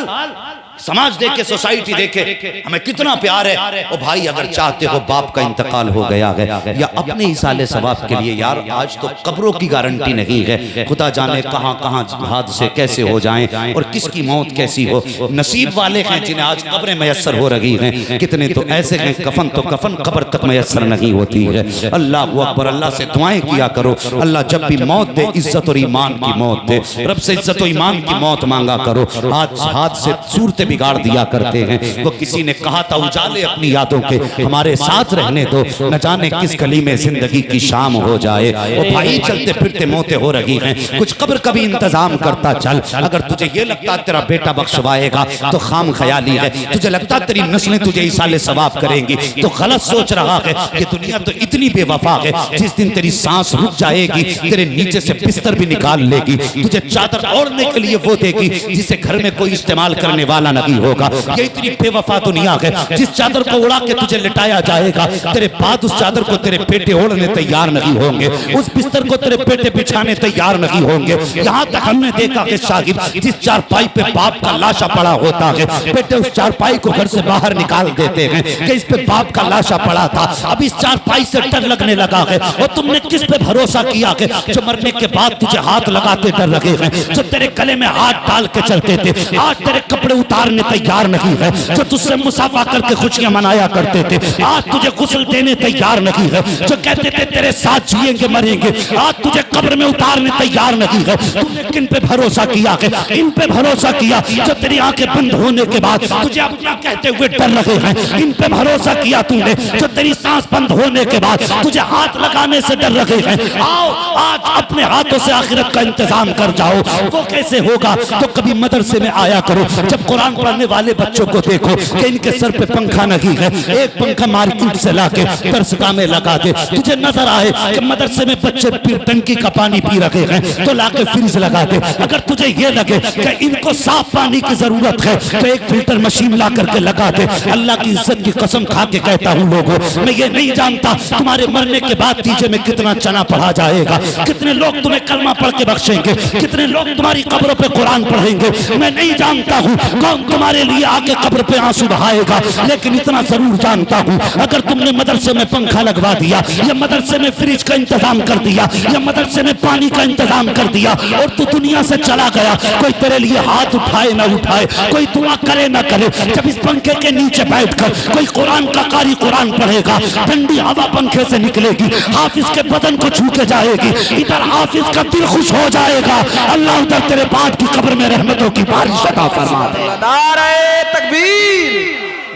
समाज देखे, सोसाइटी देखे हमें कितना प्यार है। ओ भाई अगर चाहते हो बाप का इंतकाल हो गया है या अपने इसाले सवाब के लिए, यार आज तो कब्रों की गारंटी नहीं है, खुदा जाने कहां कहां हादसे कैसे हो जाएं और किसकी मौत कैसी हो। नसीब वाले हैं जिन्हें आज कब्रें मयसर हो रही हैं, कितने तो ऐसे हैं कफन तो कफन कब्र तक मयसर नहीं होती है। अल्लाह अकबर, अल्लाह से दुआएं किया करो, अल्लाह जब भी मौत दे इज्जत और ईमान की मौत दे, रब से इज्जत और ईमान की मौत मांगा करो। आज हाथ से सूरतें बिगाड़ दिया करते हैं। वो किसी ने कहा था उजाले अपनी यादों के हमारे साथ रहने दो, न जाने किस गली में जिंदगी की शाम हो जाए। वो भाई चलते फिरते मौतें हो रही हैं, कुछ कब्र का भी इंतजाम करता चल। अगर तुझे ये लगता तेरा बेटा बख्शवाएगा तो खाम ख्याली है, तुझे लगता तेरी नस्लें तुझे इसाले सवाब करेंगी तो गलत सोच रहा है। ये दुनिया तो इतनी बेवफा है, जिस दिन तेरी सांस रुक जाएगी तेरे नीचे से बिस्तर भी निकाल लेगी, तुझे चादर ओढ़ने के लिए वो देगी जिसे घर में कोई इस्तेमाल करने वाला नहीं होगा। ये इतनी बेवफा दुनिया है, जिस चादर को उड़ा के तुझे लिटाया जाएगा तेरे बाद उस चादर को तेरे बेटे ओढ़ने तैयार नहीं होंगे, उस बिस्तर को तेरे बेटे बिछाने तैयार नहीं होंगे। यहाँ तक हमने देखा कि शाहिद जिस चारपाई पे बाप का लाशा पड़ा होता है, बेटे उस चारपाई को घर से बाहर निकाल देते हैं कि इस पे बाप का लाशा पड़ा था। अब इस चारपाई से डर लगने लगा है। और तुमने किस पे भरोसा किया कि जो मरने के बाद तुझे हाथ लगाते डर लगे हैं, जो तेरे गले में हाथ डाल के चलते थे आज तेरे कपड़े उतारने तैयार नहीं है, जो तुझसे मुसाफा करके खुशियां मनाया करते थे आज तुझे गुस्ल देने तैयार नहीं है, जो कहते थे तेरे साथ जिएंगे मरेंगे आज तुझे कब्र में उतारने तैयार नहीं है। तूने किन पे भरोसा किया है? इन पे भरोसा किया जो तेरी आंखें बंद होने के बाद तुझे अपना कहते हुए डर लगे हैं। इन पे भरोसा किया तूने जो तेरी सांस बंद होने के बाद तुझे हाथ लगाने से डर लगे हैं। आओ आज अपने हाथों से आखिरत का इंतजाम कर जाओ। वो कैसे होगा? तो कभी मदरसे में आया करो, जब कुरान पढ़ने वाले बच्चों को देखो कि इनके सर पे पंखा नहीं है, एक पंखा मार्केट से लाके दरसगाह में लगा दे, तुझे नजर आए कि मदरसे में बच्चे टंकी का पानी पी रहे हैं तो लाके फ्रिज लगा दे। अगर तुझे ये लगे कि इनको साफ पानी की जरूरत है तो एक फिल्टर मशीन ला करके लगा दे। अल्लाह की इज्जत की कसम खा के कहता हूँ लोगों, मैं ये नहीं जानता तुम्हारे मरने के बाद तीजे में कितना चना पढ़ा जाएगा, कितने लोग तुम्हें कलमा पढ़ के बख्शेंगे, कितने लोग तुम्हारी कब्रों पे कुरान पढ़ेंगे। मैं नहीं जानता हूँ कौन तुम्हारे लिए आके कब्र पे आंसू बहाएगा, लेकिन इतना जरूर जानता हूँ अगर तुमने मदरसे में पंखा लगवा दिया या मदरसे में फ्रिज का इंतजाम कर दिया या मदरसे में पानी का इंतजाम कर दिया और तू दुनिया से चला गया, कोई तेरे लिए हाथ उठाए ना उठाए, कोई दुआ करे ना करे, जब इस पंखे के नीचे बैठकर कोई कुरान का कारी कुरान पढ़ेगा, ठंडी हवा पंखे से निकलेगी, हाफिज के बदन को छू के जाएगी, इधर हाफिज का दिल खुश हो जाएगा। अल्लाह उधर तेरे बाद की कब्र में रहमतों की बारिश अता फरमा दे। नारे तकबीर,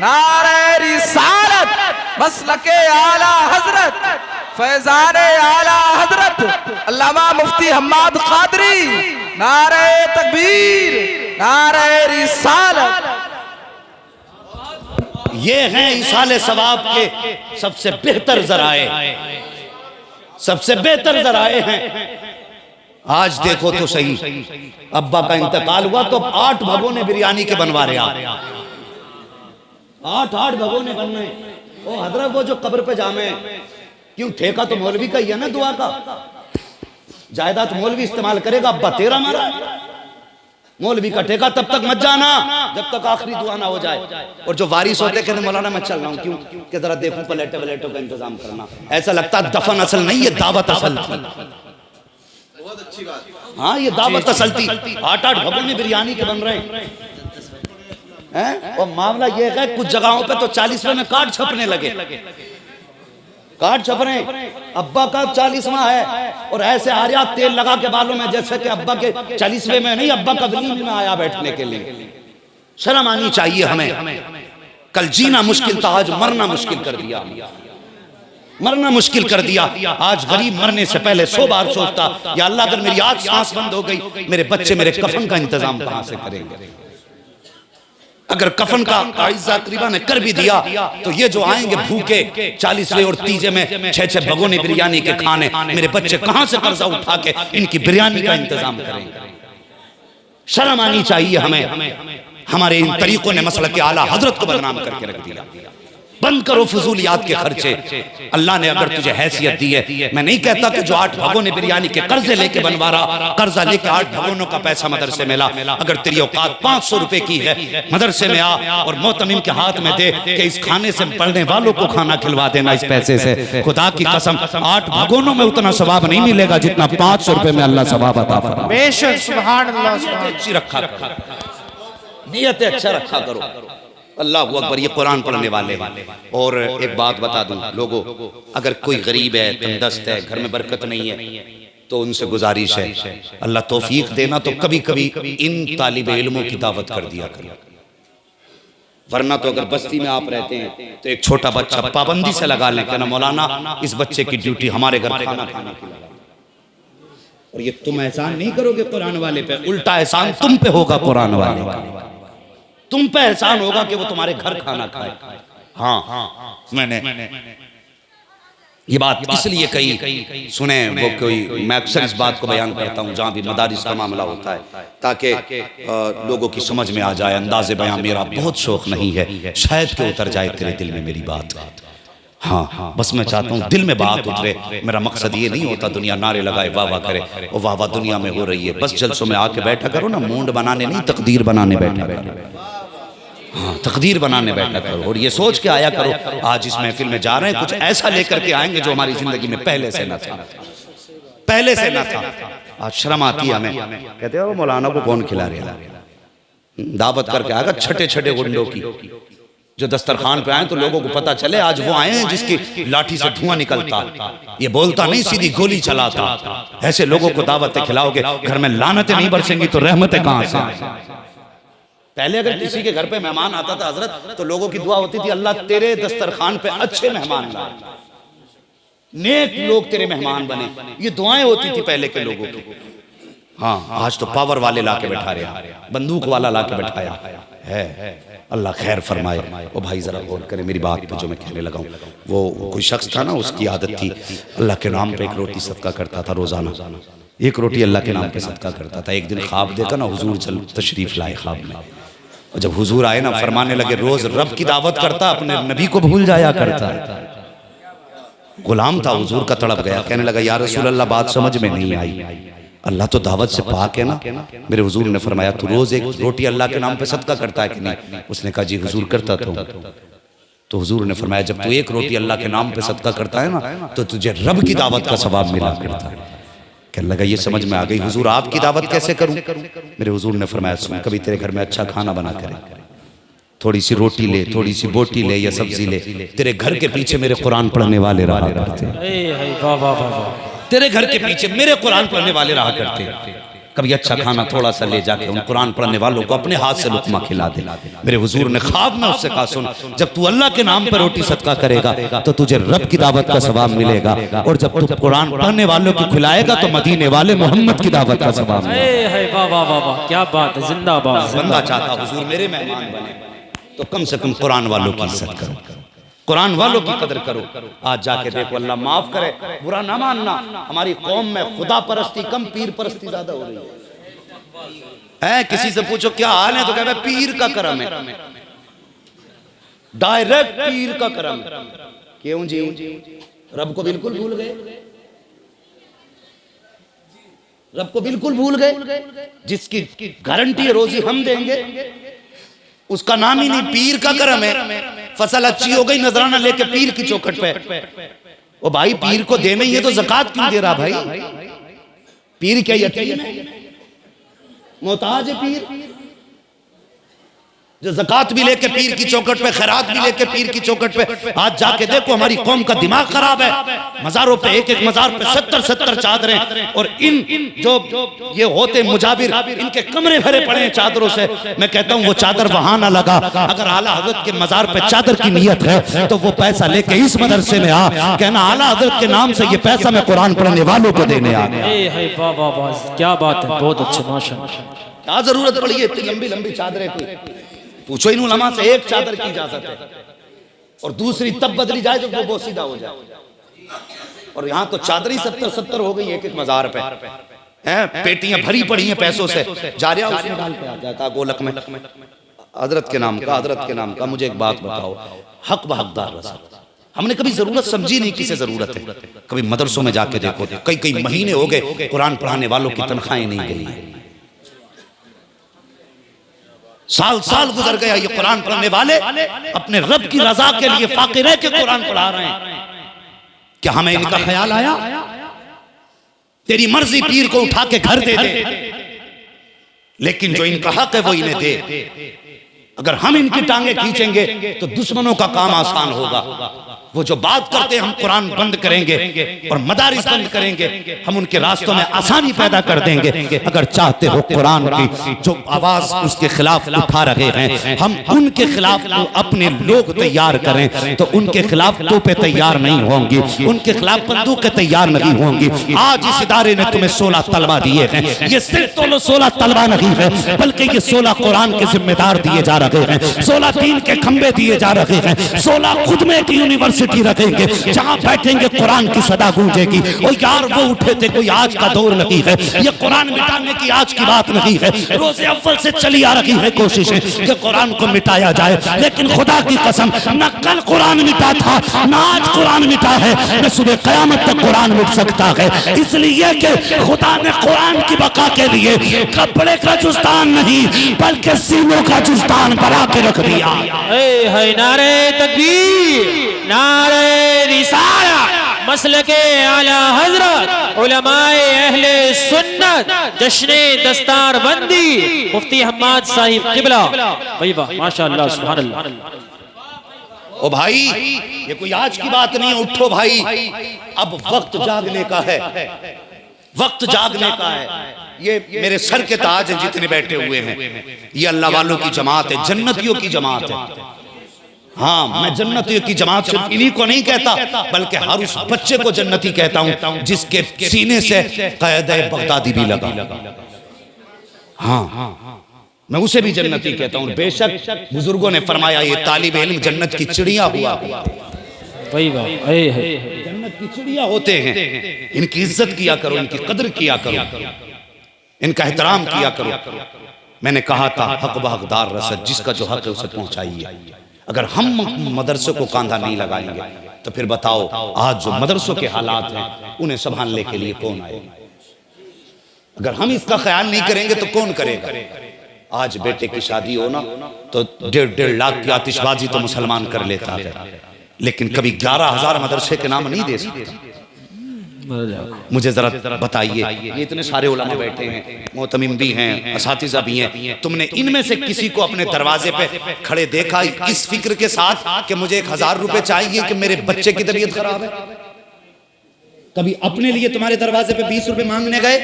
नारे रिसालत, मसलके आला हजरत, फैजाने आला हजरत अल्लामा मुफ्ती हम्माद कादरी। नारे तकबीर, नारे रिसालत। ये हैं इसाले सवाब के सबसे बेहतर जराए, सबसे बेहतर जराए हैं। आज देखो तो सही, अब्बा का इंतकाल हुआ तो 8 भगोने बिरयानी के बनवा रहे आप, 8 भगोने बन रहे। ओ हजरत वो जो कब्र पे जामे, क्यों ठेका तो मौलवी का ही है ना दुआ का, जायदाद मौलवी इस्तेमाल करेगा, अब्बा तेरा मारा। मौलवी का ठेका तब तक मत जाना जब तक आखिरी दुआ ना हो जाए। और जो वारिस होते कहते मौलाना मैं चल रहा हूँ, क्यों कि जरा देखूं प्लेटों वलेटों का इंतजाम करना। ऐसा लगता है दफन असल नहीं, ये दावत असल थी। बहुत अच्छी बात। हाँ ये दावत असल थी। 8 भगोने बिरयानी के बन रहे हैं। और मामला ये है कुछ जगहों पे तो 40वें में कार्ड छपने लगे, कार्ड छप रहे हैं। अब्बा का 40वां है और ऐसे आ रहा तेल लगा के बालों में जैसे कि अब्बा के 40वें में नहीं, अब्बा का वलीम में आया बैठने के लिए। शर्म आनी चाहिए हमें। कल जीना मुश्किल था, आज मरना मुश्किल कर दिया, मरना मुश्किल कर दिया। आज गरीब मरने से पहले 100 बार सोचता, या अल्लाह अगर मेरी आज सांस बंद हो गई, मेरे बच्चे मेरे कफन का इंतजाम कहां से करेंगे। अगर कफन का आइज़ा करीबा ने कर भी दिया तो ये जो आएंगे भूखे 40वें और 30 में 6 भगोने बिरयानी के खाने, मेरे बच्चे कहां से कर्जा उठा के इनकी बिरयानी का इंतजाम करेंगे। शर्म आनी चाहिए हमें। हमारे इन तरीकों ने मसलक आला हजरत को बदनाम करके रख दिया। बंद करो फजूलियात के खर्चे। अल्लाह ने अगर तुझे हैसियत दी है, मैं नहीं कहता कि जो 8 भगोने बिरयानी के कर्जे लेके बनवा रहा, कर्जा लेके 8 भगोनों का पैसा मदरसे में ला। अगर तेरी औकात 500 रुपए की है, मदरसे में आ और मोहतमिम के हाथ में दे कि इस खाने से पढ़ने वालों को खाना खिलवा देना इस पैसे से। खुदा की कसम 8 भगोनों में उतना सवाब नहीं मिलेगा जितना 500 रुपए में अल्लाह सवाब अता फरमाए। बेशक सुभान अल्लाह। अच्छी रखा करो, नियत अच्छा रखा करो। अल्लाह अकबर, ये कुरान पढ़ने वाले। और एक बात बता दूं लोगों, अगर कोई गरीब है, तंदस्त है, घर में बरकत नहीं है, तो उनसे गुजारिश है अल्लाह तौफीक देना तो कभी कभी इन तालिबे इल्मों की दावत कर दिया करो। वरना तो अगर बस्ती में आप रहते हैं तो एक छोटा बच्चा पाबंदी से लगा लें, कहना मौलाना इस बच्चे की ड्यूटी हमारे घर खाना खाने की लगा। और ये तुम एहसान नहीं करोगे कुरान वाले पे, उल्टा एहसान तुम पे होगा कुरान वाले का। तुम पे एहसान होगा कि वो तुम्हारे घर खाना खाए। हाँ मैंने ये बात इसलिए कही, सुने वो कोई, मैं अक्सर इस बात को बयान करता हूँ जहाँ भी मदारिस का मामला होता है, ताकि लोगों की समझ में आ जाए। अंदाज़े बयान मेरा बहुत शौक नहीं है, शायद कि उतर जाए तेरे दिल में मेरी बात। हाँ बस मैं चाहता हूँ दिल में बात उतरे। मेरा मकसद ये नहीं होता दुनिया नारे लगाए वाह वाह करे, और वाह वाह दुनिया में हो रही है। बस जलसों में आके बैठा करो ना, मूंड बनाने नहीं, तकदीर बनाने बैठा करो। हाँ तकदीर बनाने बैठा करो और ये सोच के आया करो आज इस महफिल में जा रहे हैं, कुछ ऐसा लेकर के आएंगे जो हमारी जिंदगी में पहले से न था, पहले से न था। आज शर्म आती है हमें, कहते हो मौलाना को कौन खिला रहा, दावत करके आएगा छठे छठे गुंडों की, जो दस्तरखान पे आए तो लोगों को पता चले आज वो आए हैं जिसकी लाठी से धुआं निकलता, ये बोलता नहीं सीधी गोली चलाता। ऐसे लोगों को दावतें खिलाओगे, घर में लानतें नहीं बरसेंगी तो रहमतें कहां से। पहले अगर किसी के घर पे मेहमान आता था हजरत, तो लोगों की दुआ होती थी अल्लाह तेरे दस्तरखान पे अच्छे मेहमान लाए, नेक लोग तेरे मेहमान बने। ये दुआएं होती थी पहले के लोगों की। हाँ आज तो पावर वाले लाके बैठा रहे, बंदूक वाला लाके बैठाया है। अल्लाह खैर फरमाए। ओ भाई जरा गौर करें मेरी बात पे जो मैं कहने लगा हूँ। वो कोई शख्स था ना, उसकी आदत थी अल्लाह के नाम पे 1 रोटी सदका करता था रोजाना, 1 रोटी अल्लाह के नाम पे सदका करता था। एक दिन ख्वाब देखा ना, हुजूर चल तशरीफ लाए ख्वाब में, और जब हुजूर आए ना फरमाने लगे रोज रब की दावत करता, अपने नबी को भूल जाया करता। गुलाम था, हुजूर का तड़प गया, कहने लगा या रसूल अल्लाह बात समझ में नहीं आई, अल्लाह तो दावत से पाक है ना। मेरे हुजूर ने फरमाया तू रोज 1 रोटी अल्लाह के नाम पे सदका करता है कि नहीं। उसने कहा जी हुजूर करता तो हुजूर ने फरमाया जब तू 1 रोटी अल्लाह के नाम पे सदका करता है ना तो तुझे रब की दावत का सवाब मिला करता है। कहने लगा ये समझ में आ गई हुजूर, आपकी दावत कैसे करूं। मेरे हुजूर ने फरमाया सुन, कभी तेरे घर में अच्छा खाना बना करे, थोड़ी सी रोटी ले, थोड़ी सी बोटी ले या सब्जी ले, तेरे घर के पीछे मेरे कुरान पढ़ने वाले रहा करते, तेरे घर के पीछे मेरे कुरान पढ़ने वाले रहा करते। कभी अच्छा खाना थोड़ा सा ले जाके उन कुरान पढ़ने वालों को अपने हाथ से लुकमा खिला दे। मेरे हुजूर ने ख्वाब में उससे कहा सुन, जब तू अल्लाह के नाम पर रोटी सदका करेगा तो तुझे रब की दावत का सवाब मिलेगा, और जब तू कुरान पढ़ने वालों को खिलाएगा तो मदीने वाले मोहम्मद की दावत का सवाब मिलेगा। वाह वाह वाह क्या बात है, जिंदाबाद। बंदा चाहता हुजूर मेरे मेहमान बने तो कम से कम कुरान वालों की इज्जत करो, कुरान वालों की कदर करो। आज जाके देखो, अल्लाह माफ करे, बुरा ना मानना, हमारी कौम में खुदा परस्ती कम, पीर परस्ती ज्यादा हो रही है। किसी से पूछो क्या हाल है तो कहते पीर का करम है, डायरेक्ट पीर का करम। क्यों जी? रब को बिल्कुल भूल गए, रब को बिल्कुल भूल गए। जिसकी गारंटी है रोजी हम देंगे, उसका नाम ही नहीं, पीर का करम है। फसल अच्छी हो गई, नजराना लेके पीर की चौखट पे। ओ भाई, पीर को देना ही है तो ज़कात क्यों दे रहा भाई? पीर क्या यतीम है, मोहताज है पीर? जो ज़कात भी लेके पीर की चौखट पे, खैरात भी लेके पीर की चौखट पे। आज जाके देखो, हमारी कौम का दिमाग खराब है। मज़ारों पे एक एक मज़ार पे 70-70 चादरें, और इन जो ये होते मुजाबिर, इनके कमरे भरे पड़े हैं चादरों से। मैं कहता हूँ वो चादर वहां ना लगा। अगर आला हजरत के मज़ार पे चादर की नियत है तो वो पैसा लेके इस मदरसे में आ, कहना आला हजरत के नाम से ये पैसा मैं कुरान पढ़ने वालों को देने आ गया। वाह वाह वाह, क्या बात है, बहुत अच्छे, माशाअल्लाह। क्या जरूरत पड़ी है इतनी लंबी लंबी चादरें की? पूछो इन उलमा से, एक चादर की इजाजत है, और दूसरी तब बदली जाए जब वो बोसीदा हो जाए। और यहाँ तो चादर ही 70-70 हो गई एक एक मजार पे, हैं? पेटियां भरी पड़ी हैं पैसों से, जारिया उसमें डाल के आ जाता गोलक में। हजरत के नाम का, हजरत के नाम का। मुझे एक बात बताओ, हक व हकदार रसा हमने कभी जरूरत समझी नहीं, किसे जरूरत है? कभी मदरसों में जाके देखो, कई कई महीने हो गए कुरान पढ़ाने वालों की तनख्वाहें नहीं गई, साल साल गुजर गया। ये कुरान पढ़ने वाले अपने रब की रजा के लिए फाकिर रह के कुरान पढ़ा रहे हैं। क्या हमें इनका ख्याल आया? तेरी मर्जी पीर को उठा के घर दे दे, लेकिन जो इनका हक है वो इन्हें दे। अगर हम इनकी टांगे खींचेंगे तो दुश्मनों का काम आसान होगा। वो जो बात करते हैं हम कुरान बंद करेंगे और मदारिस बंद करेंगे, हम उनके रास्तों में आसानी पैदा कर देंगे। अगर चाहते हो कुरान की जो आवाज उसके खिलाफ उठा रहे हैं, हम उनके खिलाफ अपने लोग तैयार करें तो उनके खिलाफ तोपें तैयार नहीं होंगी, उनके खिलाफ बंदूकें तैयार नहीं होंगी। आज इस इदारे ने तुम्हें 16 तलवा दिए हैं। ये सिर्फ तो 16 तलवा नहीं है, बल्कि ये 16 कुरान के जिम्मेदार दिए जा रहे हैं, 16 दीन के खंबे दिए जा रहे हैं, 16 खुद में की यूनिवर्सिटी रखेंगे, जहां बैठेंगे कुरान की सदा गूंजेगी। और यार वो उठे थे, कोई आज का दौर नहीं है, ये कुरान मिटाने की आज की बात नहीं है। रोज़े अव्वल से चली आ रही है कोशिशें कि कुरान को मिटाया जाए, लेकिन खुदा की कसम न कल कुरान मिटा था, न आज कुरान मिटा है, न सुबह क़यामत तक कुरान मिट सकता है। इसलिए कि खुदा ने कुरान की बका के लिए कपड़े का जुस्तान नहीं बल्कि सीनों का जुस्तान बना के रख दिया। नारे तकबीर, नारे रिसालत, मसलके आला हजरत, उलमाए अहले सुन्नत, जश्ने दस्तार बंदी, मुफ्ती हम्माद साहिब किबला। भाई वाह, माशाअल्लाह, सुभान अल्लाह। ओ भाई, ये कोई आज की बात नहीं है, उठो भाई, अब वक्त जागने का है, वक्त जागने का है। ये मेरे सर के ताज हैं जितने बैठे हुए हैं, ये अल्लाह वालों की जमात है, जन्नतियों की जमात है। हाँ, मैं जन्नतियों की जमात सिर्फ इन्हीं को नहीं कहता, बल्कि हर उस बच्चे को जन्नती कहता हूं जिसके सीने से क़ैद बगदादी भी लगा। हाँ, मैं उसे भी जन्नती कहता हूं। बेशक बुजुर्गों ने फरमाया ये तालिब इल्म जन्नत की चिड़िया हुआ। जन्नत की चिड़िया होते हैं, इनकी इज्जत किया करो, इनकी कदर किया करो, इनका एहतराम किया करो। मैंने कहा था हक व हकदार रसद, जिसका जो हक है उसे पहुंचाइए। अगर हम मदरसों को कांधा नहीं लगाएंगे तो फिर बताओ आज जो मदरसों के हालात हैं उन्हें संभालने के लिए कौन आएगा? अगर हम इसका ख्याल नहीं करेंगे तो कौन करेगा? आज बेटे की शादी हो ना तो 1.5 लाख की आतिशबाजी तो मुसलमान कर लेता है, लेकिन कभी 11,000 मदरसे के नाम नहीं दे सकता। मुझे जरा बताइए, ये इतने सारे उलमा बैठे हैं, मोहतमिम भी हैं, असातिज़ा भी हैं, तुमने इनमें से किसी को अपने दरवाजे पे खड़े देखा इस फिक्र के साथ कि मुझे 1,000 रुपए चाहिए कि मेरे बच्चे की तबीयत खराब है? कभी अपने लिए तुम्हारे दरवाजे पे 20 रुपए मांगने गए?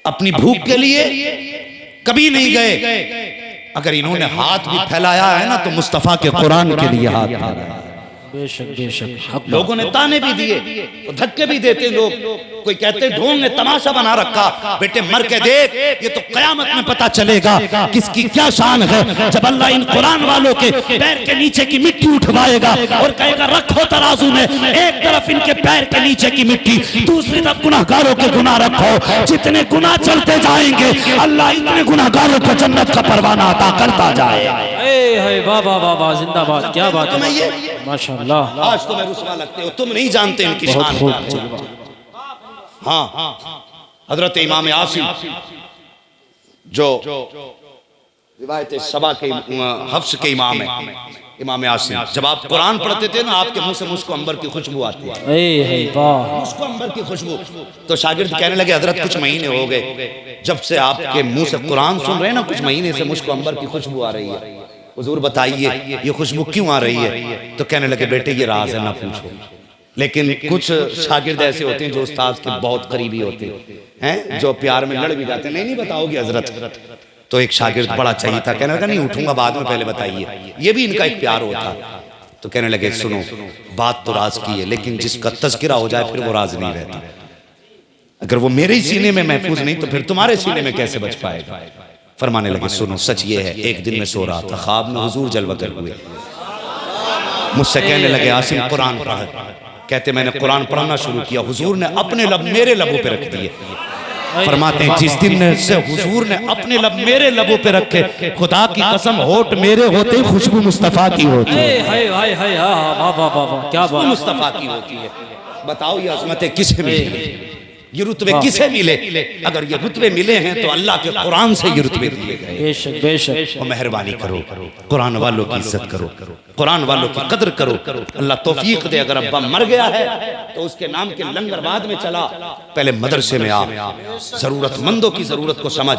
अपनी भूख के लिए कभी नहीं गए। अगर इन्होंने हाथ भी फैलाया है ना तो मुस्तफा के कुरान के लिए हाथ फैलाया। बेशक लोगों ने ताने भी दिए, धक्के भी देते लोग। कोई कहते ढोंग ने तमाशा बना रखा, बेटे मर के देख, ये तो कयामत में पता चलेगा किसकी क्या शान है। जब अल्लाह इन कुरान वालों के पैर के नीचे की मिट्टी उठवाएगा और कहेगा रखो तराजू में, एक तरफ इनके पैर के नीचे की मिट्टी, दूसरी तरफ गुनाहगारों के गुनाह रखो। जितने गुनाह चलते जाएंगे अल्लाह इतने गुनाहगारों को जन्नत का परवाना अता करता जाए। वाह वाह वाह वाह, जिंदाबाद, क्या बात है, ये माशाअल्लाह। आज तुम्हें रुसवा लगते हो, तुम नहीं जानते इनकी शान। हाँ, हजरत इमाम आसिम जो रिवायत सबा के हफ्स के इमाम है, इमाम आसिम, जब आप कुरान पढ़ते थे ना आपके मुंह से मुझको अंबर की खुशबू आती है, मुझको अंबर की खुशबू। तो शागिर्द कहने लगे हजरत कुछ महीने हो गए जब से आपके मुंह से कुरान सुन रहे हैं ना, कुछ महीने से मुझको अंबर की खुशबू आ रही है, हुजूर बताइए ये खुशबू क्यों आ रही है। तो कहने लगे बेटे ये राज है, ना पूछो। लेकिन कुछ शागिर्द ऐसे होते हैं जो उस्ताद के बहुत करीबी होते हैं, जो प्यार में लड़ भी जाते हैं, नहीं बताओगे हजरत। तो एक शागिर्द बड़ा चाहिए था, कहने लगा नहीं उठूंगा बाद में, पहले बताइए। ये भी इनका एक प्यार होता। तो कहने लगे सुनो, बात तो राज की है, लेकिन जिसका तज़किरा हो जाए फिर वो राज नहीं रहता। अगर वो मेरे ही सीने में महफूज नहीं तो फिर तुम्हारे सीने में कैसे बच पाएगा। फरमाने लगे सुनो, सच ये है, एक दिन मैं सो रहा था, ख्वाब में हुजूर जलवा कर हुए। मुझसे कहने लगे आसिम कुरान पढ़। कहते मैंने कुरान पढ़ना शुरू किया, हुजूर ने अपने लब मेरे लबों पे रख दिए। फरमाते हैं जिस दिन से हुजूर ने अपने लब मेरे लबों पे रखे, खुदा की कसम होठ मेरे होते खुशबू मुस्तफा की होती है। क्या बात, मुस्तफा की होती है। बताओ ये अज़मतें किसे मिली, ये रुतबे किसे मिले। अगर ये रुतबे मिले हैं तो अल्लाह के कुरान से ये रुतबे दिए गए। बेशक बेशक। और मेहरबानी करो, कुरान वालों की इज्जत करो, कुरान वालों की कदर करो। अल्लाह तौफीक दे, अगर अब्बा मर गया है तो उसके नाम के लंगर बाद में चला, पहले मदरसे में आ, जरूरतमंदों की जरूरत को समझ,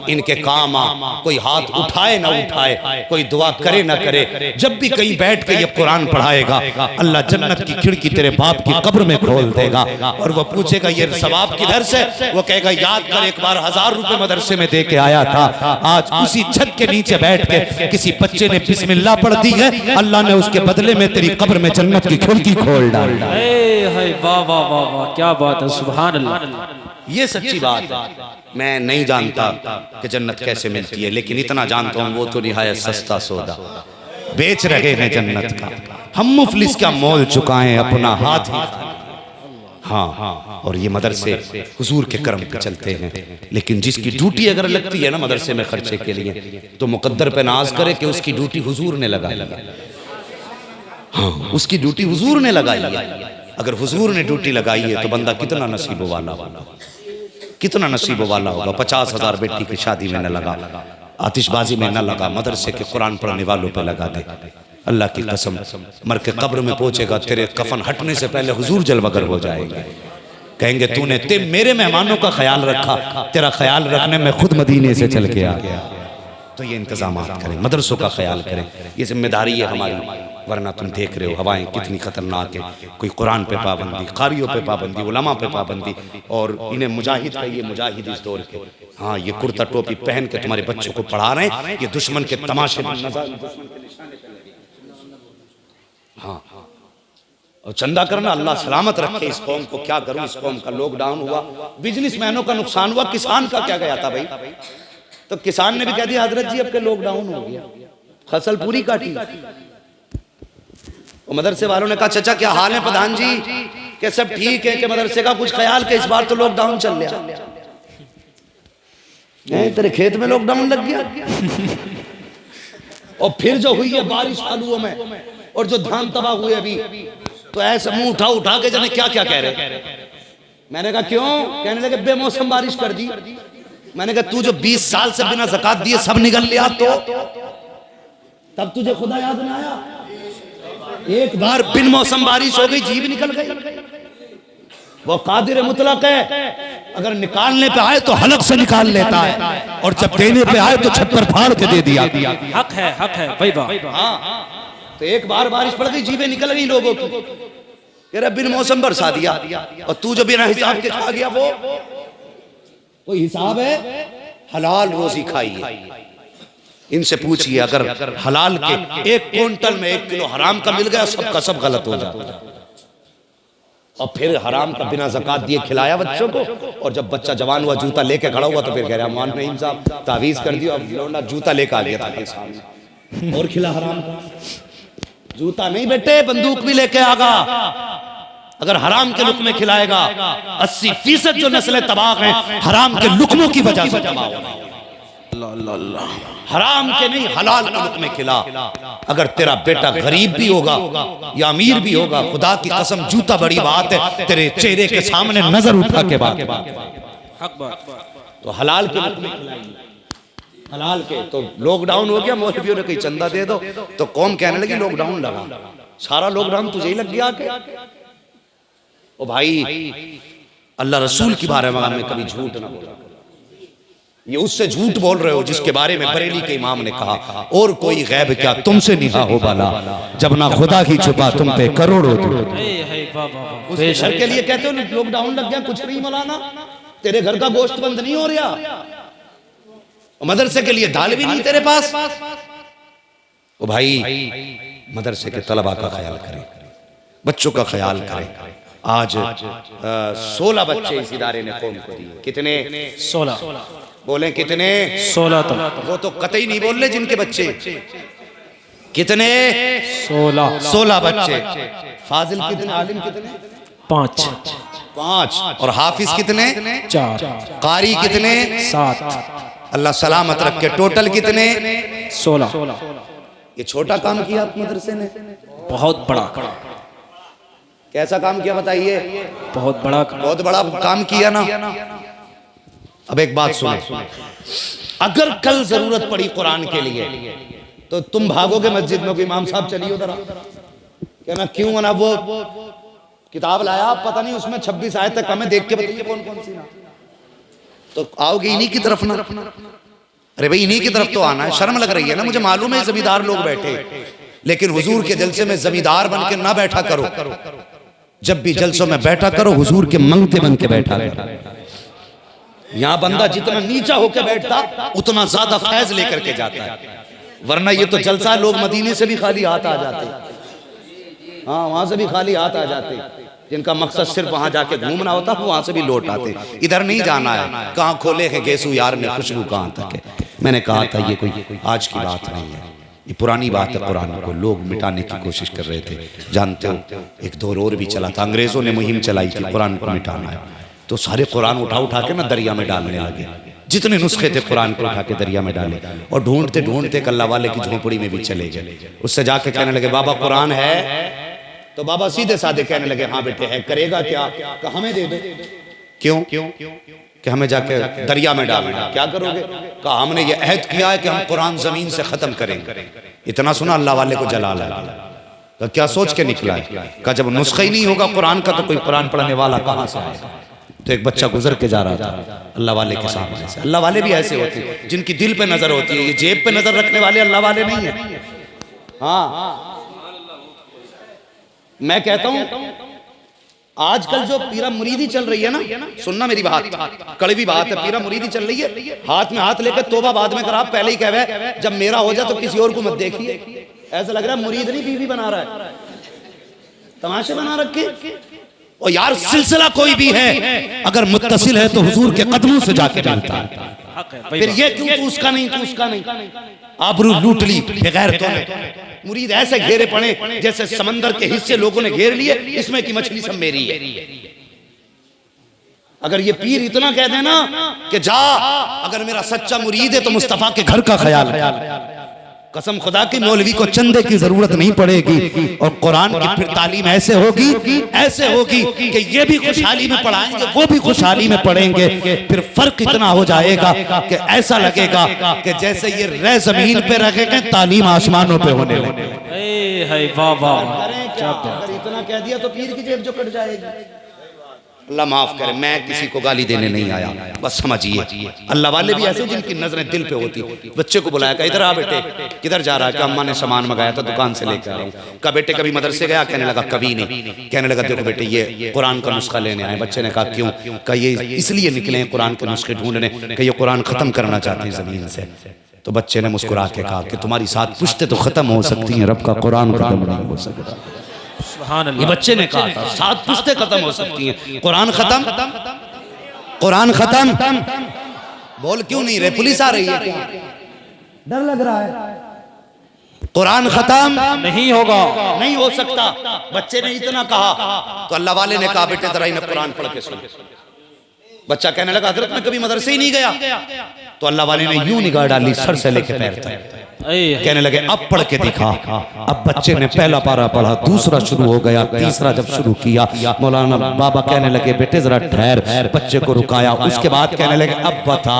इनके काम आ। कोई हाथ उठाए ना उठाए, कोई दुआ करे ना करे, जब भी कहीं बैठ के ये कुरान पढ़ाएगा अल्लाह जन्नत की खिड़की तेरे बाप की कब्र में खोल देगा। और वो पूछेगा ये सवाब किधर से, वो कहेगा याद कर एक बार 1000 रुपए मदरसे में दे के आया था, आज उसी छत के नीचे बैठ के किसी बच्चे ने बिस्मिल्लाह पढ़ दी है, अल्लाह ने उसके बदले में तेरी कब्र में जन्नत की खिड़की खोल डाली। वाह वाह वाह वाह, क्या बात है, सुभान अल्लाह। ये सच्ची बात है। मैं नहीं जानता कि जन्नत कैसे मिलती है, लेकिन इतना जानता हूँ वो तो निहायत सस्ता सौदा बेच रहे हैं जन्नत का। हम मुफलिस का मोल चुकाएं अपना हाथ ही। हाँ, और ये मदरसे हुजूर के करम पे चलते हैं, लेकिन जिसकी ड्यूटी अगर लगती है ना मदरसे में खर्चे के लिए, तो मुकद्दर पे नाज करे कि उसकी ड्यूटी हुजूर ने लगाई है। हाँ, उसकी ड्यूटी हुजूर ने लगाई है। अगर हुजूर ने ड्यूटी लगाई है तो बंदा कितना नसीबो वाला होगा, कितना नसीबो वाला होगा। 50,000 बेटी की शादी में न लगा, आतिशबाजी में न लगा, मदरसे के कुरान पढ़ने वालों पे लगा दे। अल्लाह की कसम मर के कब्र में पहुंचेगा, तेरे कफन हटने से पहले हुजूर जलवगर हो जाएंगे। कहेंगे तूने मेरे मेहमानों का ख्याल रखा, तेरा ख्याल रखने में खुद मदीने से चल के आ गया। तो ये इंतजाम करें, मदरसों का ख्याल करें, ये जिम्मेदारी है हमारी। वरना तुम देख रहे हो हवाएं कितनी खतरनाक है, कोई कुरान पे पाबंदी, कारियों पे पाबंदी, उलमा पे पाबंदी, और इन्हें मुजाहिद कहिए, मुजाहिद इस दौर के। हाँ, ये कुर्ता टोपी पहन के तुम्हारे बच्चों को पढ़ा रहे हैं, ये दुश्मन के तमाशे। हाँ, और चंदा करना, अल्लाह सलामत रखे इस कौम को। क्या करूं, इस कौम का लॉकडाउन हुआ, बिजनेसमैनों का नुकसान हुआ, किसान का क्या गया था भाई। तो किसान ने भी कह दिया हजरत जी अब के लॉकडाउन हो गया, फसल पूरी काटी। और मदरसे वालों ने कहा चाचा क्या हाल है प्रधान जी, क्या सब ठीक है, कि मदरसे का कुछ ख्याल के इस बार तो लॉकडाउन चल रहा है, तेरे खेत में लॉकडाउन लग गया। और फिर जो हुई है बारिश आलुओं में, और जो धान तबाह हुए अभी, तो ऐसे मुंह उठा उठा के जाने क्या क्या कह रहे। मैंने कहा क्यों, कहने लगे बेमौसम बारिश कर दी। मैंने कहा तू जो 20 साल से बिना ज़कात दिए सब निकल लिया, तो तब तुझे खुदा याद नहीं आया। एक बार बिन मौसम बारिश हो गई, जीभ निकल गई। वो कादिर मुतलक है, अगर निकालने पे आए तो हलक से निकाल लेता है, और जब देने पे आए तो छप्पर फाड़ के दे दिया। हक है भाई वाह। हाँ, तो एक बार बारिश पड़ गई, जीभें निकल गई लोगों की, तेरा बिन मौसम बरसा दिया, और तू जो बिना हिसाब के खा गया, वो कोई हिसाब है, हलाल रोजी खाइए। इनसे पूछिए, अगर हलाल के 1 क्विंटल में 1 किलो हराम का मिल गया, सबका सब गलत हो जाता। और फिर हराम का बिना ज़कात दिए खिलाया बच्चों को, और जब बच्चा जवान हुआ, जूता लेके खड़ा हुआ, तो फिर कह रहा मान नहीं साहब तावीज़ कर दिया, अब लौंडा जूता लेके आ गया था कल सामने और खिला हराम का। जूता नहीं बेटे, बंदूक भी लेके आगा। अगर हराम के लुकमे खिलाएगा, 80% जो नस्लें तबाह हैं हराम के लुकमों की वजह से तबाह हो गई। हराम के नहीं, हलाल के लुकमे खिला। अगर तेरा बेटा गरीब भी होगा या अमीर भी होगा, खुदा की कसम जूता बड़ी बात है, तेरे चेहरे के सामने नजर उठा के बात। तो हलाल के लुकमे खिलाएंगे, हलाल के। तो लॉकडाउन हो गया, मौलवियों ने कहीं चंदा दे दो, तो कौम कहने लगी लॉकडाउन लगा, सारा लॉकडाउन तुझे ही लग गया के। ओ भाई, अल्लाह रसूल के बारे में कभी झूठ ना बोला। ये उससे झूठ बोल रहे हो जिसके बारे में बरेली के इमाम ने कहा, और कोई गैब क्या तुमसे निहा हो बाला, जब ना खुदा ही छुपा तुम पे करोड़ों दूर। उस घर के लिए कहते हो लॉकडाउन लग गया, कुछ नहीं मौलाना, तेरे घर का गोश्त बंद नहीं हो रहा, मदरसे के लिए दाल भी नहीं तेरे पास। ओ भाई, मदरसे के तलबा का ख्याल करें, बच्चों का ख्याल करें। आज 16 बच्चे इस इदारे ने कौम को दिए। कितने? 16। बोले कितने? 16। तो वो तो कतई नहीं बोल रहे जिनके बच्चे। कितने? 16 बच्चे। फाजिल कितने? आलिम कितने? 5। और हाफिज कितने? 4। कारी कितने? 7। अल्लाह सलामत रखे। टोटल कितने? 16। ये छोटा काम किया आप मदरसे ने? बहुत बड़ा। कैसा काम किया बताइए? बहुत बड़ा काम किया ना। अब एक बात सुनो, अगर कल जरूरत पड़ी कुरान के लिए तो तुम भागोगे मस्जिद में, कोई इमाम साहब चलिए उधर, कहना क्यों ना वो किताब लाया, पता नहीं उसमें 26 आयत तक हमें देख के बताइए कौन कौन सी ना, तो आओगे इन्हीं की तरफ ना। अरे भाई इन्हीं की तरफ तो आना है। शर्म लग रही है ना, मुझे मालूम है जमींदार लोग बैठे, लेकिन हुजूर के जलसे में जमींदार बन के ना बैठा करो। जब भी जलसों में बैठा करो हुजूर के मंगते बन के बैठा करो। यहाँ बंदा जितना नीचा होकर बैठता उतना ज्यादा फैज लेकर के जाता है, वरना ये तो जलसा लोग मदीने से भी खाली हाथ आ जाते, हाँ वहां से भी खाली हाथ आ जाते, जिनका मकसद सिर्फ वहां जाके घूमना होता है वहां से भी लौट आते। इधर नहीं जाना है, कहाँ खोले है गेसू यार ने खुशबू कहाँ तक है। मैंने कहा था ये कोई आज की बात नहीं है, ये पुरानी बात है। कुरान को लोग मिटाने की कोशिश कर रहे थे, जानते हो एक दौर और भी चला था, अंग्रेजों ने मुहिम चलाई थी कुरान को मिटाना है, तो सारे कुरान उठा उठा के ना दरिया में डालने लगे। जितने नुस्खे थे कुरान को उठा के दरिया में डाले, और ढूंढते ढूंढते अल्लाह वाले की झोंपड़ी में भी चले गए। उससे जाके कहने लगे बाबा कुरान है, तो बाबा सीधे साधे कहने लगे हाँ बेटे है, करेगा क्या? कहा हमें दे दो। क्यों? कि हमें जाके दरिया में डालना। क्या करोगे? कहा हमने ये अहद किया है कि हम कुरान जमीन से खत्म करेंगे। इतना सुना अल्लाह वाले को जला लगा। तो क्या सोच के निकला है? कहा जब नुस्खा ही नहीं होगा कुरान का तो कोई कुरान पढ़ने वाला कहाँ से आएगा? तो एक बच्चा गुजर के जा रहा था अल्लाह वाले के सामने से। अल्लाह वाले भी ऐसे होते हैं जिनकी दिल पे नजर होती है, ये जेब पे नजर रखने वाले अल्लाह वाले नहीं है। हाँ मैं कहता हूं आजकल जो पीरा मुरीदी चल रही है ना, सुनना मेरी बात, कड़वी बात है, पीरा मुरीदी चल रही है, हाथ में हाथ लेकर तोबा बाद में करा, पहले ही कहे जब मेरा हो जाए तो किसी और को मत देखिए। ऐसा लग रहा है मुरीद नहीं बीवी बना रहा है, तमाशे बना रखे। और यार सिलसिला कोई भी है अगर मुत्तसिल है तो हुजूर के कदमों से जाके मिलता है। फिर ये क्यों तू उसका नहीं, तू उसका नहीं, आबरू लूट ली बगैर तो ने। मुरीद ऐसे घेरे पड़े जैसे समंदर के हिस्से लोगों ने घेर लिए, इसमें की मछली सब मेरी है। अगर ये पीर इतना कह देना कि जा अगर मेरा सच्चा मुरीद है तो मुस्तफा के घर का ख्याल, कसम खुदा की मौलवी को चंदे की जरूरत नहीं पड़ेगी। और कुरान की फिर तालीम ऐसे होगी कि ये भी खुशहाली में पढ़ाएंगे, वो भी खुशहाली में पढ़ेंगे। फिर फर्क इतना हो जाएगा कि ऐसा लगेगा कि जैसे ये रह जमीन पे रखे गए, तालीम आसमानों पे होने लगे। इतना कह दिया तो पीर की जेब जो कट जाएगी। अल्लाह माफ करे, मैं किसी को गाली देने नहीं आया, बस समझिए अल्लाह वाले भी ऐसे जिनकी नजरें दिल पे होती। बच्चे को बुलाया, कहा इधर आ बेटे, किधर जा रहा है? कि अम्मा ने सामान मंगाया था दुकान से लेकर आया हूं। कहा बेटे कभी मदरसे गया? कहने लगा कभी नहीं। कहने लगा देखो बेटे ये कुरान का नुस्खा लेने आए। बच्चे ने कहा क्यों? कहा ये इसलिए निकले हैं कुरान के नुस्खे ढूंढने कि ये कुरान खत्म करना चाहते हैं जमीन से। तो बच्चे ने मुस्कुरा के कहा कि तुम्हारी 7 पुश्तें तो खत्म हो सकती हैं, रब का कुरान खत्म नहीं हो सकता। सुभान ये अल्लाह। बच्चे ने कहा था 7 पुश्तें खत्म हो सकती हैं, कुरान खत्म, कुरान खत्म। बोल क्यों नहीं रहे? पुलिस आ रही है क्या? डर लग रहा है? कुरान खत्म नहीं होगा। नहीं हो सकता। बच्चे ने इतना कहा तो अल्लाह वाले ने कहा बेटे जरा इन्हें कुरान पढ़ के सुन। बच्चा कहने लगा हजरत मैं कभी मदरसे ही नहीं गया। तो अल्लाह वाले ने यूं निगाह डाली सर से लेके पैर तक, कहने लगे अब पढ़ के दिखा। अब बच्चे ने पहला पारा पढ़ा, दूसरा शुरू हो गया, तीसरा जब शुरू किया मौलाना बाबा कहने लगे बेटे जरा ठहर, बच्चे को रुकाया। उसके बाद कहने लगे अब बता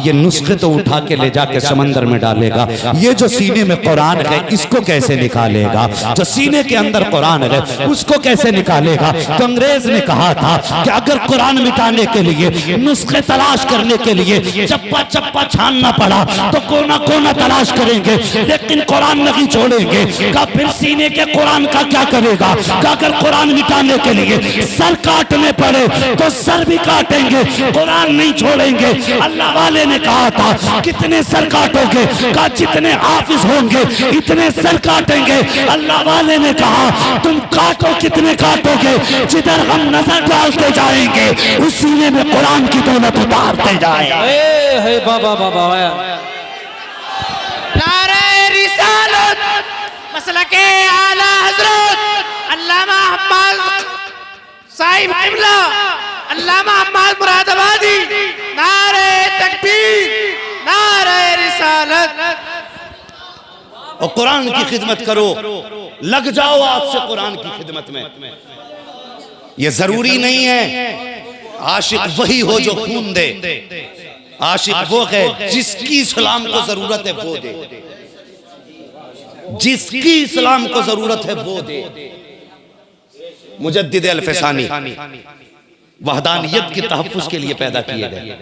ये नुस्खे तो उठा के ले जाके समंदर में डालेगा, ये जो सीने में कुरान है इसको कैसे निकालेगा? जो सीने के अंदर कुरान है उसको कैसे निकालेगा? तो अंग्रेज ने कहा था कि अगर कुरान मिटाने के लिए नुस्खे तलाश करने के लिए चप्पा चप्पा छानना पड़ा तो कोना कोना तलाश करेंगे, लेकिन कुरान नहीं छोड़ेंगे। का फिर सीने के कुरान का क्या करेगा? का अगर कुरान मिटाने के लिए सर काटने पड़े तो सर भी काटेंगे, कुरान नहीं छोड़ेंगे। अल्लाह वाले ने कहा था कितने सर काटोगे? का जितने हाफिज होंगे इतने सर काटेंगे। अल्लाह वाले ने कहा तुम काटो, कितने काटोगे? जिधर हम नजर डालते जाएंगे उस सीने में कुरान की दौलत उतारते जाएंगे। बाबा बाबा नारे रिसालत मसलके आला हजरत अल्लामा हम्माद साहिब किबला अल्लामा हम्माद मुरादाबादी। नारे तकबीर, नारे रिसालत। और कुरान की खिदमत करो, लग जाओ आज से कुरान की खिदमत में। ये जरूरी नहीं है आशिक वही हो जो खून दे, आशिक वो है जिसकी इस्लाम को जरूरत है वो दे, जिसकी इस्लाम को जरूरत है वो दे। मुजद्दिद अल-फसानी वहदानियत के तहफ्फुज़ के लिए पैदा किए गए,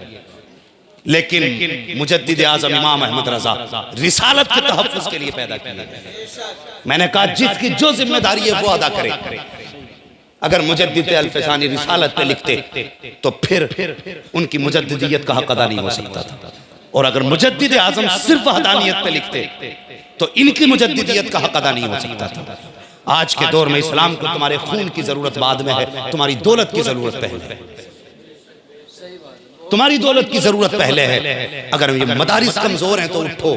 लेकिन मुजद्दिद आज़म इमाम अहमद रज़ा रिसालत के तहफ्फुज़ के लिए पैदा किए गए। मैंने कहा जिसकी जो जिम्मेदारी है वो अदा करे। अगर मुजद्दिद अल-फसानी रिसालत पे लिखते तो फिर उनकी मुजद्दिदियत का हक अदा नहीं हो सकता था, और अगर मुजद्दिद आज़म सिर्फ वहदानियत पे लिखते तो इनकी मुजद्दिदियत का हक अदा नहीं हो सकता था। आज के दौर में इस्लाम को तुम्हारे खून की जरूरत बाद में है, तुम्हारी दौलत की जरूरत पहले है। तुम्हारी दौलत की जरूरत पहले है। अगर ये मदारिस कमजोर हैं तो उठो,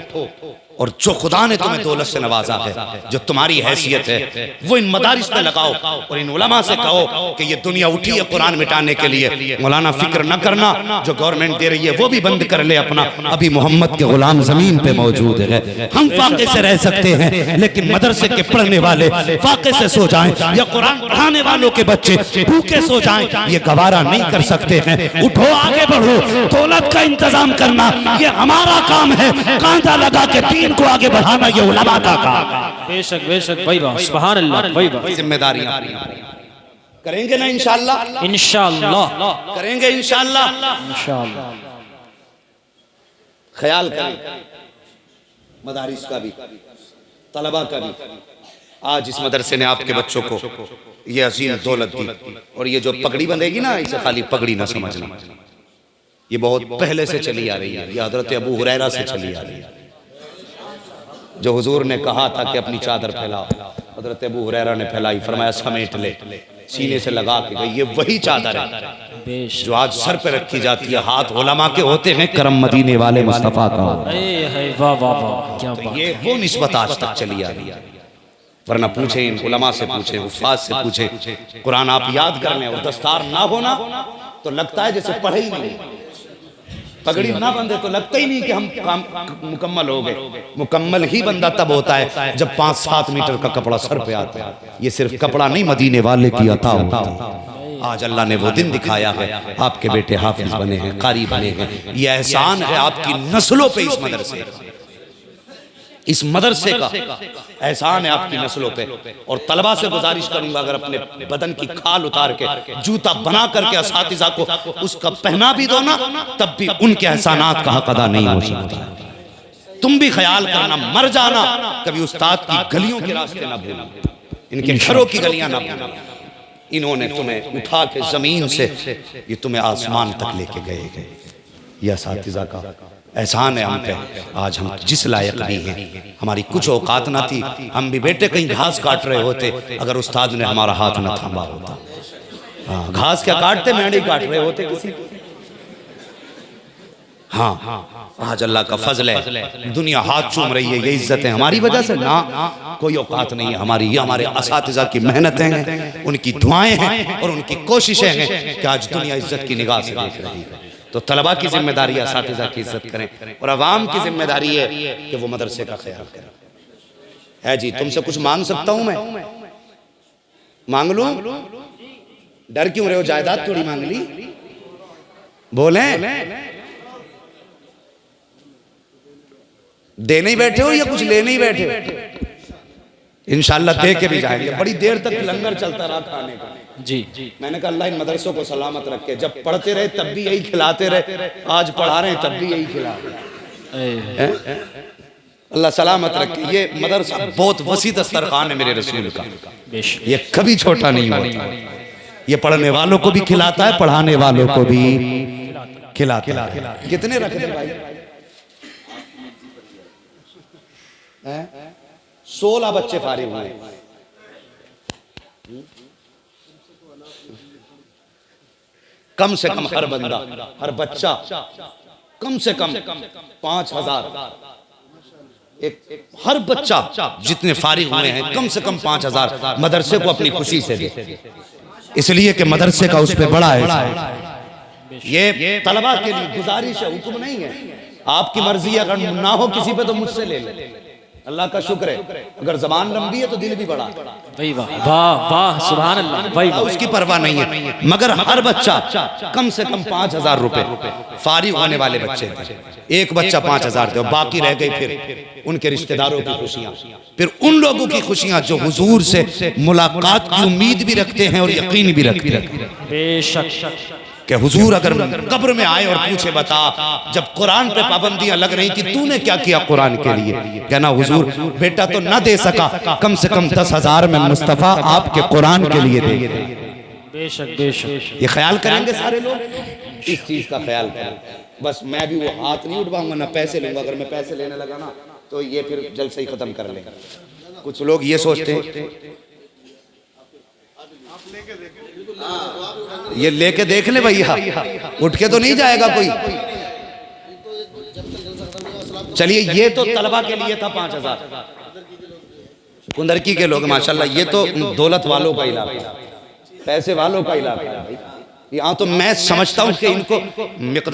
और जो खुदा ने तुम्हें दौलत से नवाजा है, जो तुम्हारी हैसियत है, वो इन मदारिस में लगाओ और इन उलमा से कहो कि ये दुनिया उठी है कुरान मिटाने के लिए। मौलाना फिक्र न करना, जो गवर्नमेंट दे रही है वो भी बंद कर ले अपना। अभी मोहम्मद के गुलाम जमीन पे मौजूद है। हम फाके से रह सकते हैं, लेकिन मदरसे के पढ़ने वाले फाके से सो जाएं या कुरान पढ़ाने वालों के बच्चे भूखे सो जाएं, ये गवारा नहीं कर सकते हैं। उठो, आगे बढ़ो, दौलत का इंतजाम करना ये हमारा काम है। कांधा लगा के दीन को आगे बढ़ाना ये उलमा का काम। बेशक बेशक भाई बात, सुभान अल्लाह भाई बात। जिम्मेदारियां करेंगे ना इंशाअल्लाह, इंशाअल्लाह करेंगे इंशाअल्लाह। इंशाअल्लाह। ख्याल करें मदारिस का भी, तलबा का भी। आज इस मदरसे ने आपके बच्चों को ये अजीम दौलत दी, और ये जो पगड़ी बंधेगी ना, इसे खाली पगड़ी ना समझना, ये बहुत पहले से चली आ रही है। ये हजरत अबू हुरैरा से चली आ रही है। जो हुजूर ने कहा था कि अपनी चादर फैलाओ, हजरत अबू हुरैरा ने फैलाई, फरमाया समेट ले, सीने से लगा के गई। ये वही चादर है जो आज सर पे रखी जाती है। हाथ उलमा के होते हैं, करम मदीने वाले मुस्तफा का। वाह वाह वाह, क्या बात। ये वो निस्बत आज तक चली आ रही है। वरना पूछे इन उलमा से, पूछे हुफ़ाज़ से, पूछे कुरान आप याद कर लें और दस्तार ना होना तो लगता है जैसे पढ़े ही नहीं। पगड़ी ना बंधे तो लगता ही नहीं कि हम काम मुकम्मल हो गए। मुकम्मल ही बंदा तब होता है जब 5-7 मीटर का कपड़ा सर पे आता है। ये सिर्फ कपड़ा नहीं, मदीने वाले की अता होता है। आज अल्लाह ने वो दिन दिखाया है, आपके बेटे हाफिज बने हैं, कारी बने हैं। ये एहसान है आपकी नस्लों पे, इस मदरसे का एहसान है आपकी नस्लों पे। और तलबा से गुजारिश करूंगा, अगर अपने बदन की खाल उतार के जूता बना करके असातिज़ा को उसका पहना भी दो ना, तब भी उनके एहसानात का हक अदा नहीं हो सकता। तुम भी ख्याल करना, मर जाना कभी उस्ताद की गलियों के रास्ते ना भूलना, इनके घरों की गलियां ना भूलना। इन्होंने तुम्हें उठा के जमीन से ये तुम्हें आसमान तक लेके गए। ये असातिज़ा का एहसान है हम पे, आज हम जिस लायक भी हैं। हमारी कुछ औकात ना थी, हम भी बेटे कहीं घास काट रहे होते अगर उस्ताद ने हमारा हाथ ना थामा होता। हाँ, घास क्या काटते, मेंढी काट रहे होते किसी। हाँ, आज अल्लाह का फजल है, दुनिया हाथ चूम रही है, ये इज्जत है हमारी वजह से ना, कोई औकात नहीं है हमारी। ये हमारे असातिज़ा की मेहनतें हैं, उनकी दुआएं हैं और उनकी कोशिशें हैं कि आज दुनिया इज्जत की निगाह से देख रही है। तो तलबा की जिम्मेदारी है असातिज़ा की इज्जत करें, और अवाम की जिम्मेदारी है कि वो मदरसे का ख्याल करें। है जी, तुमसे कुछ मांग सकता हूं मैं? मांग लूं? डर क्यों रहे हो? जायदाद थोड़ी मांग ली, बोले देने ही बैठे हो या कुछ लेने ही बैठे हो? इंशाल्लाह दे के भी जाएंगे। बड़ी देर तक लंगर चलता रहा खाने का। जी, मैंने कहा अल्लाह इन मदरसों को सलामत रखे, जब पढ़ते रहे तब भी यही खिलाते रहे, आज पढ़ा रहे हैं तब भी यही खिला रहे। अल्लाह सलामत रखे। ये मदरसा बहुत वसी दस्तरखान है मेरे रसूल का, ये कभी छोटा नहीं होता। ये पढ़ने वालों को भी खिलाता है, पढ़ाने वालों को भी खिलाता है। कितने रख दे भाई? 16 बच्चे फारिग हुए। कम से कम हर बंदा, हर बच्चा कम से कम 5000, एक हर बच्चा जितने फारिग हुए हैं कम से कम 5000 मदरसे को अपनी खुशी से दे, इसलिए कि मदरसे का उस पर बड़ा है। ये तलबा के लिए गुजारिश है, हुक्म नहीं है। आपकी मर्जी अगर ना हो किसी पे तो मुझसे ले ले। अल्लाह का शुक्र है, अगर जबान लंबी है तो दिल भी बड़ा। भाई वाह वाह वाह, सुभान अल्लाह। भाई उसकी परवाह नहीं है, मगर हर बच्चा कम से कम 5000 रुपए फारिग होने वाले बच्चे थे। एक बच्चा 5000 दे, बाकी रह गई फिर उनके रिश्तेदारों की खुशियां, फिर उन लोगों की खुशियां जो हुजूर से मुलाकात की उम्मीद भी रखते हैं और यकीन भी रखते हैं। बेशक कि हुजूर अगर कब्र में आए और पूछे बता जब कुरान पे पाबंदियां लग रही थी तूने क्या किया कुरान के लिए, कहना हुजूर बेटा तो ना दे सका, कम से कम 10,000 में मुस्तफा आपके कुरान के लिए दे। बेशक बेशक, ये ख्याल करेंगे सारे लोग, इस चीज का ख्याल करें। बस मैं भी वो हाथ नहीं उठवाऊंगा ना पैसे लूंगा। अगर मैं पैसे लेने लगा ना तो ये फिर जल्द से ही खत्म कर लेंगे। कुछ लोग ये सोचते हैं ये लेके देख ले भैया, उठ के तो नहीं जाएगा कोई। चलिए, ये तो तलबा के लिए था 5000। कुंदरकी के लोग माशाल्लाह, ये तो दौलत वालों का इलाका, पैसे वालों का इलाका है। यहाँ तो मैं समझता हूँ कि इनको मिकदार